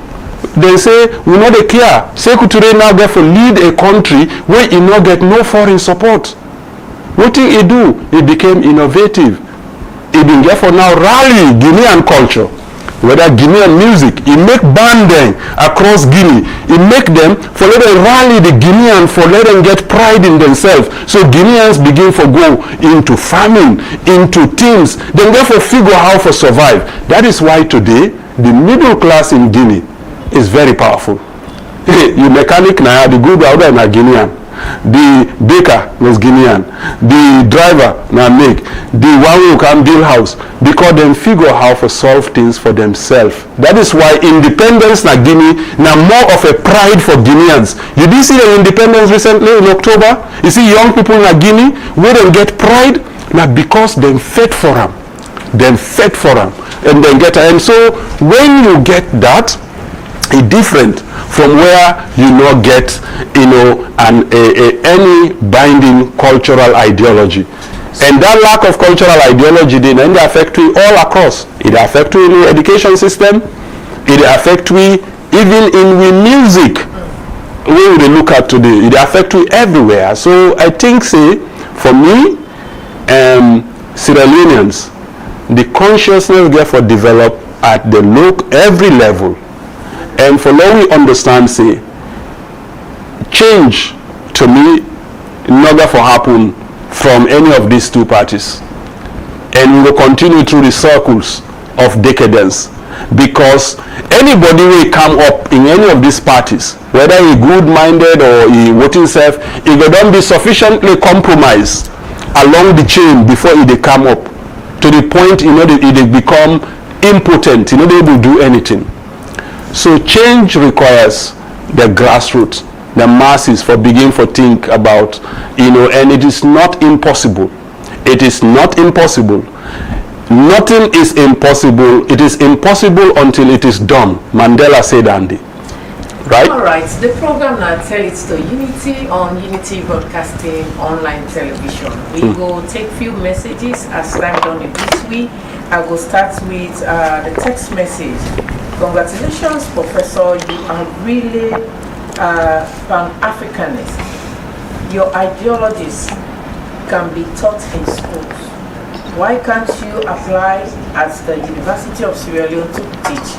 They say, we know they care. Sékou Touré now therefore lead a country where he not get no foreign support. What did he do? He became innovative. He been therefore now rally Guinean culture. Whether Guinean music, he make banding across Guinea. He make them for let them rally the Guinean for let them get pride in themselves. So Guineans begin to go into farming, into things. Then therefore figure how to survive. That is why today the middle class in Guinea is very powerful. You mechanic now, the good order na Guinean. The baker was Guinean. The driver na make. The one who can build house, because them figure how to solve things for themselves. That is why independence na Guinea na more of a pride for Guineans. You did see the independence recently in October. You see young people na Guinea where they get pride na because them fought for them. Them fought for them, and then get. And so when you get that, it's different from where you not get, any binding cultural ideology. And that lack of cultural ideology then affect we all across. It affect we in the education system. It affect we even in we music. We look at today. It affect we everywhere. So I think, say, for me, Sierra Leoneans, the consciousness therefore develop at the every level. And for now we understand, say, change to me never for happen from any of these two parties. And we will continue through the circles of decadence. Because anybody will come up in any of these parties, whether he good-minded or he voting self, he will not be sufficiently compromised along the chain before he come up to the point they become impotent, they will do anything. So change requires the grassroots, the masses for begin to think about, and it is not impossible. It is not impossible. Nothing is impossible. It is impossible until it is done. Mandela said, Andy. Right? All right. The program now tell it to Unity on Unity Broadcasting Online Television. We will take few messages as time done this week. I will start with the text message. Congratulations, Professor. You are really Pan-Africanist. Your ideologies can be taught in schools. Why can't you apply at the University of Sierra Leone to teach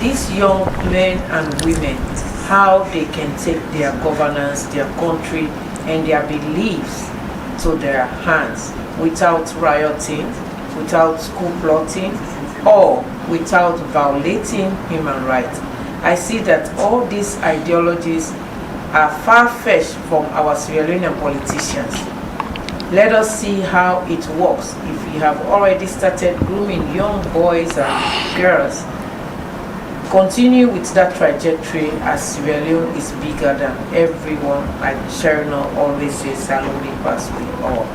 these young men and women how they can take their governance, their country, and their beliefs to their hands without rioting, without school plotting, or without violating human rights? I see that all these ideologies are far-fetched from our Sierra Leonean politicians. Let us see how it works. If we have already started grooming young boys and girls, continue with that trajectory, as Sierra Leone is bigger than everyone. Like Sherino always says, Salome pass with all.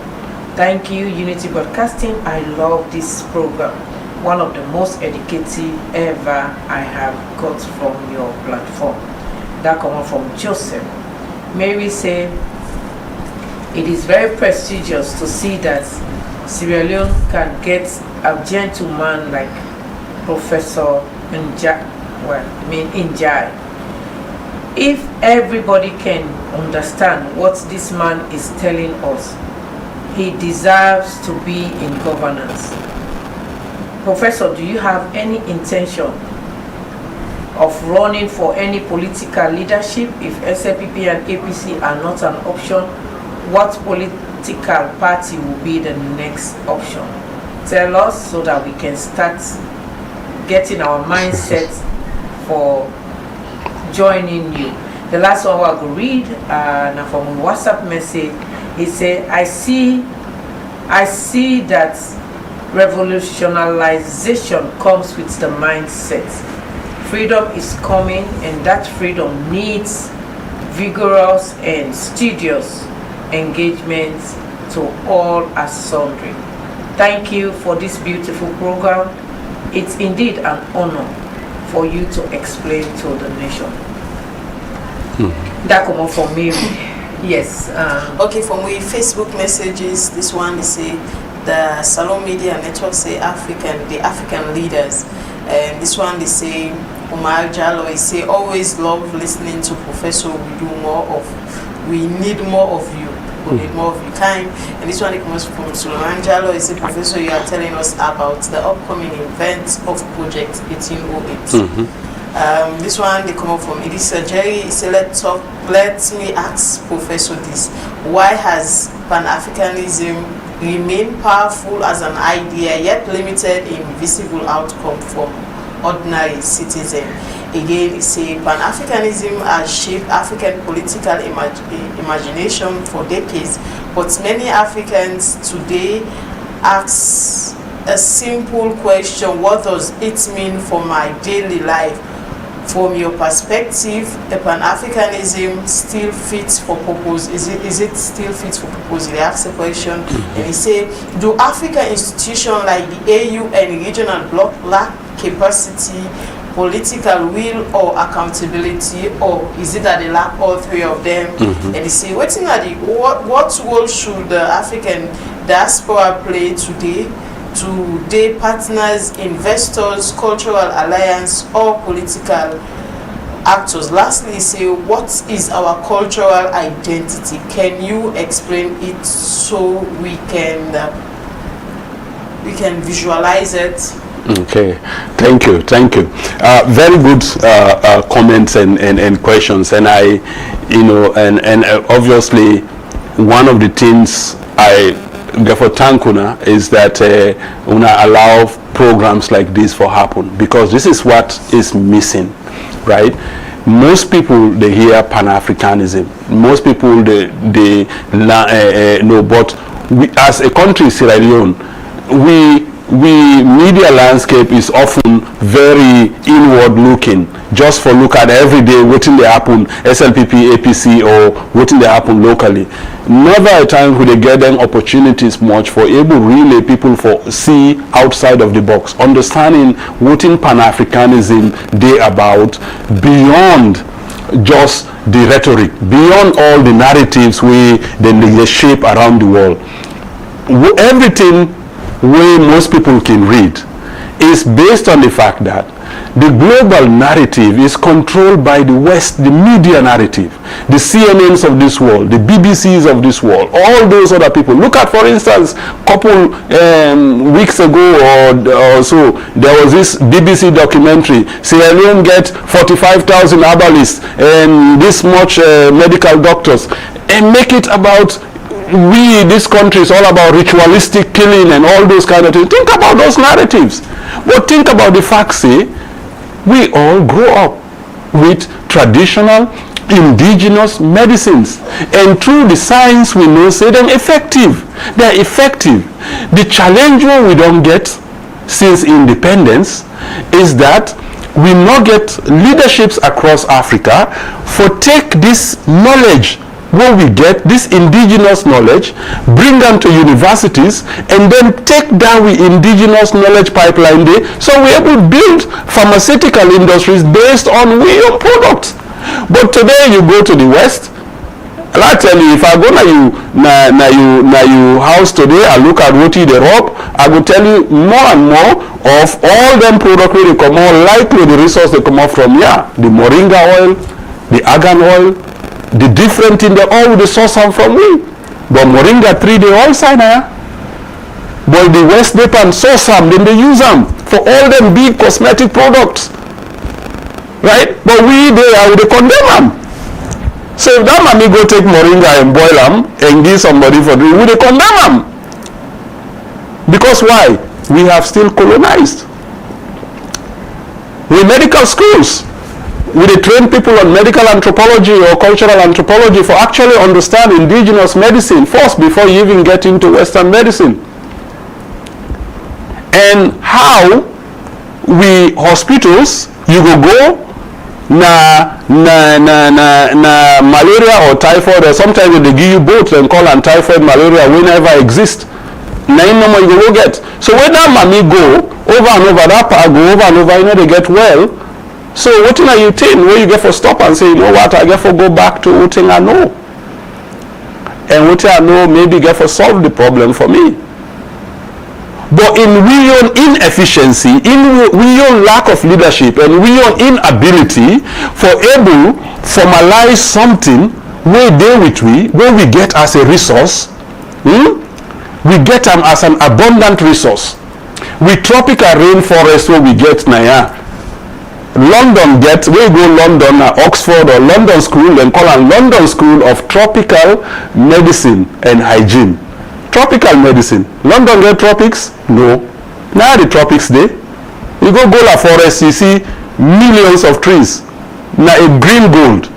Thank you, Unity Broadcasting. I love this program. One of the most educative ever I have got from your platform. That comes from Joseph. Mary said, it is very prestigious to see that Sierra Leone can get a gentleman like Professor Njai. If everybody can understand what this man is telling us, he deserves to be in governance. Professor, do you have any intention of running for any political leadership? If SLPP and APC are not an option, what political party will be the next option? Tell us so that we can start getting our mindset for joining you. The last one I will read now from a WhatsApp message. He said, I see that revolutionization comes with the mindset. Freedom is coming, and that freedom needs vigorous and studious engagement to all as sundry. Thank you for this beautiful program. It's indeed an honor for you to explain to the nation. That come from me. Yes. Okay, from we Facebook messages, this one is say the Salon Media Network say the African leaders. And this one they say Umar Jallo is say always love listening to Professor. We need more of you. We need more of your time. And this one comes from Suleiman Jallo. He said, Professor, you are telling us about the upcoming events of Project 1808. This one they come up from Idrissa Jerry. He said, let me ask Professor this. Why has Pan-Africanism remained powerful as an idea yet limited in visible outcome for ordinary citizens? again, it say Pan-Africanism has shaped African political imagination for decades, but many Africans today ask a simple question: what does it mean for my daily life? From your perspective, a Pan-Africanism still fits for purpose? Is it still fit for purpose? They ask a question, and he say, do African institutions like the AU and regional bloc lack capacity, political will, or accountability, or is it that they lack all three of them? And they say, what role should the African diaspora play today? Partners, investors, cultural alliance, or political actors? Lastly, say, what is our cultural identity? Can you explain it so we can visualize it? Okay, thank you. Very good comments and questions, and obviously one of the things I therefore thank Una is that Una allow programs like this for happen, because this is what is missing, right? Most people, they hear Pan-Africanism. Most people they know, but we, as a country, Sierra Leone, we media landscape is often very inward looking. Just for look at every day what they happen SLPP, APC, or what they happen locally. Never a time would they get them opportunities much for able really people for see outside of the box, understanding what in Pan-Africanism they about beyond just the rhetoric, beyond all the narratives we they shape around the world. Everything way most people can read is based on the fact that the global narrative is controlled by the West, the media narrative, the CNNs of this world, the BBCs of this world, all those other people. Look at, for instance, couple weeks ago or so, there was this BBC documentary, Sierra Leone get 45,000 herbalists and this much medical doctors, and make it about this country is all about ritualistic killing and all those kind of things. Think about those narratives. But think about the fact, say, we all grow up with traditional indigenous medicines, and through the science we know, say they're effective. They're effective. The challenge we don't get since independence is that we not get leaderships across Africa for take this knowledge where we get this indigenous knowledge, bring them to universities, and then take down the indigenous knowledge pipeline there, so we're able to build pharmaceutical industries based on real products. But today you go to the West, and I tell you, if I go na you house today, I look at what they rob, I will tell you more and more of all them products where they come out, likely the resource they come out from here, the moringa oil, the argan oil, the different in the oil they source some from me. But moringa 3 they all sign here. But the West they can source some, then they use them for all them big cosmetic products. Right? But we they condemn them. So if that mommy go take moringa and boil them and give somebody for drink, we they condemn them. Because why? We have still colonized. We medical schools, we train people on medical anthropology or cultural anthropology for actually understand indigenous medicine first before you even get into Western medicine. And how we hospitals, you go na malaria or typhoid, or sometimes they give you both and call and typhoid malaria will never exist. Na no you go get. So when that mommy go over and over, that part go over and over, they get well. So what are you think? Where you get for stop and say, you know what, I get for go back to what I know. And what I know maybe get for solve the problem for me. But in real inefficiency, in real lack of leadership, and real inability for able formalize something where they with where we get as a resource, we get them as an abundant resource. With tropical rainforest where we get now. London get, we go London, Oxford or London School, and call it London School of Tropical Medicine and Hygiene. Tropical medicine. London get tropics? No. Now the tropics there. You go Gola Forest, you see millions of trees. Na a green gold.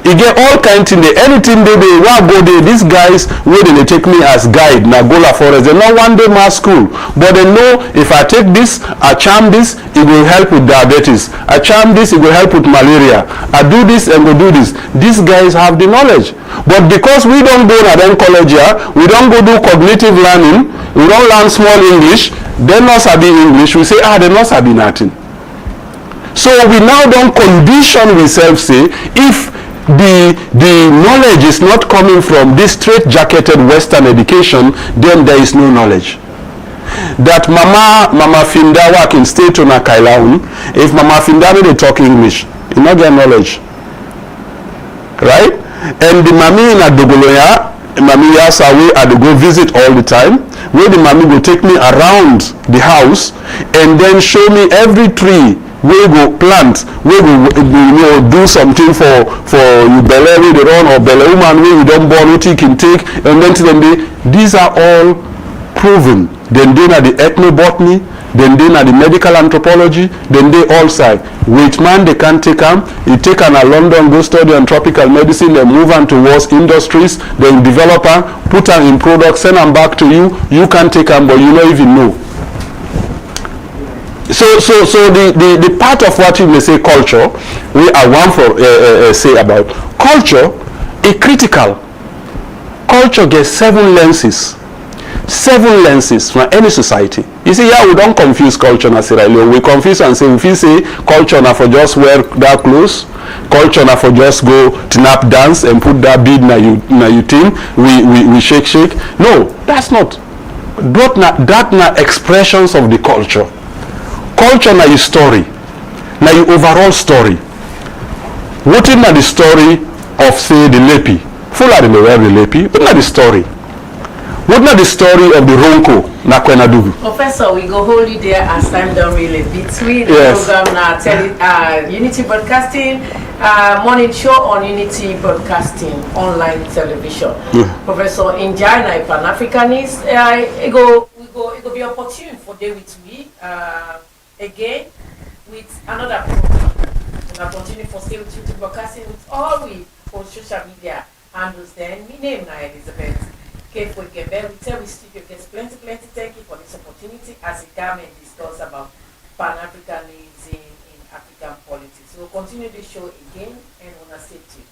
E get all kind thing there. Anything they go there. These guys wey they take me as guide na Gola Forest. They not one day mass school, but they know if I take this, I charm this, it will help with diabetes. I charm this, it will help with malaria. I do this and go do this. These guys have the knowledge, but because we don't go to them college here, we don't go do cognitive learning, we don't learn small English. They not sabi English. We say they not sabi nothing. So we now don't condition ourselves. Say if the knowledge is not coming from this straight-jacketed Western education, then there is no knowledge. That Mama Finda work in state on a Kailaun, if Mama Finda they talk English, you not get knowledge, right? And the Mami in Adogoloya, Mami Yasa we I go visit all the time, where the Mami go take me around the house and then show me every tree we go plant, we go do something for you belle we they run or belle woman we don't born what you can take, and then to them these are all proven. Then they are the ethnobotany, then they are the medical anthropology, then they all say which man they can't take them. You take them a London, go study on tropical medicine, then move on towards industries, then develop them, put them in products, send them back to you. You can't take them, but you don't even know. So the part of what you may say culture, we are one for say about culture, is critical. Culture gets 7 lenses. 7 lenses from any society. You see, yeah, we don't confuse culture and Sierra Leone. We confuse and say, if you say culture na for just wear that clothes, culture na for just go tap dance and put that bead na you thing, we shake. No, that's not. That na expressions of the culture. Culture na your story, na your overall story. What is na the story of say the Lepi? Full of the Lepi. What na the story? What na the story of the Ronco na Kwenadugu? Professor, we go hold you there as time don't really between the program now. Unity Broadcasting morning show on Unity Broadcasting online television. Professor Injana, Pan-Africanist. It go be opportune for day with me. Again with another program. And I continue for still YouTube broadcasting with all we on social media handles. Then my name now Elizabeth K. Foykebe. We tell we studio gets plenty. Thank you for this opportunity as we come and discuss about Pan-Africanism in African politics. So we'll continue the show again and on a stay tuned.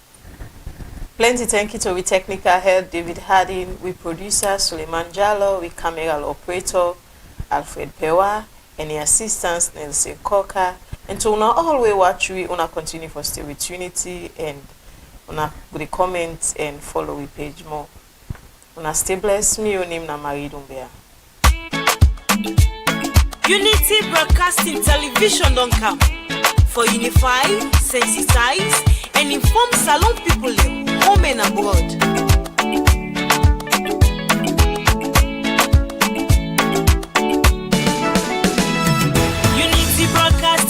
Plenty thank you to we technical head David Harding, we producer Suleiman Jallo, we camera operator Alfred Pewa, and the assistants Nelson Coker, and to una all we watch we una continue for stay with Unity and una good comment and follow we page more. Una stay blessed. Me your name na Marie Dumbia. Unity Broadcasting Television don't come for unify, sensitize, and inform Salon people home and abroad.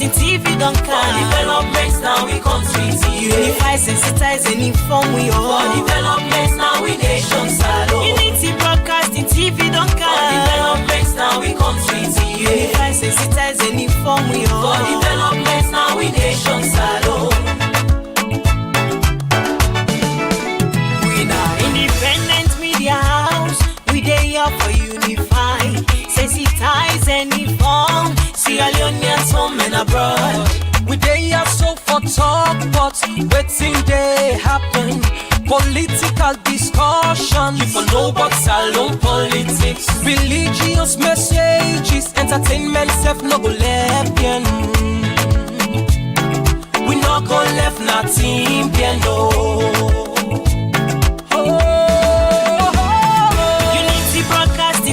TV don't come. Developments now we country TV. Unify, sensitize, and inform we all. For developments now we nation salon. Unity Broadcasting TV don't come. Developments now we country TV. Unify, sensitize, and inform we all. For developments now we nation salon. We now independent media house. We there here for unify, sensitize, and inform. Sierra Leoneans home and abroad. We dey here so for talk, but waiting they happen. Political discussion. You for know about salon politics. Religious messages, entertainment self no go left bien. We no go left nothing bien no.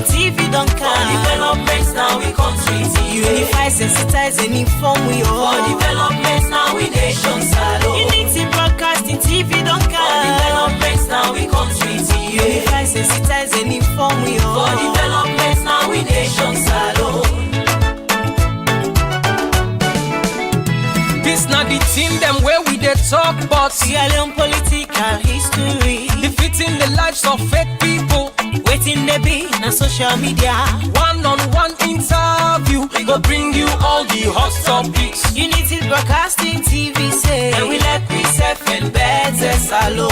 TV don't come. Developments now we country TV. Unify, sensitize, and inform we all. For developments now we nation salon. Unity Broadcasting TV don't come. Developments now we country TV. Unify, sensitize, and inform we all. For developments now we nation salon. This not the team them where we dey talk about Sierra Leone political history. Defeating the lives of fake people. Waiting Wetin dey be na social media. One-on-one interview, we go bring you all the hot topics. Unity Broadcasting TV say, and we let we self and better salo.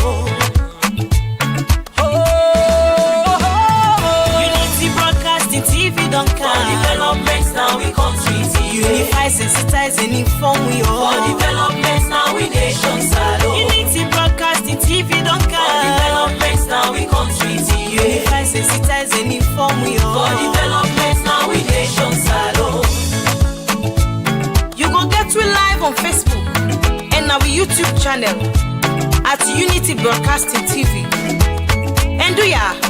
Unity Broadcasting TV don't come. For developments now we country TV. Unify, sensitize and inform we all. For developments now we nation salo. Unity Broadcasting TV don't come. For developments now we country TV. Unify, sensitize and inform we all. For developments now we nation salo. You go get we live on Facebook and our YouTube channel at Unity Broadcasting TV.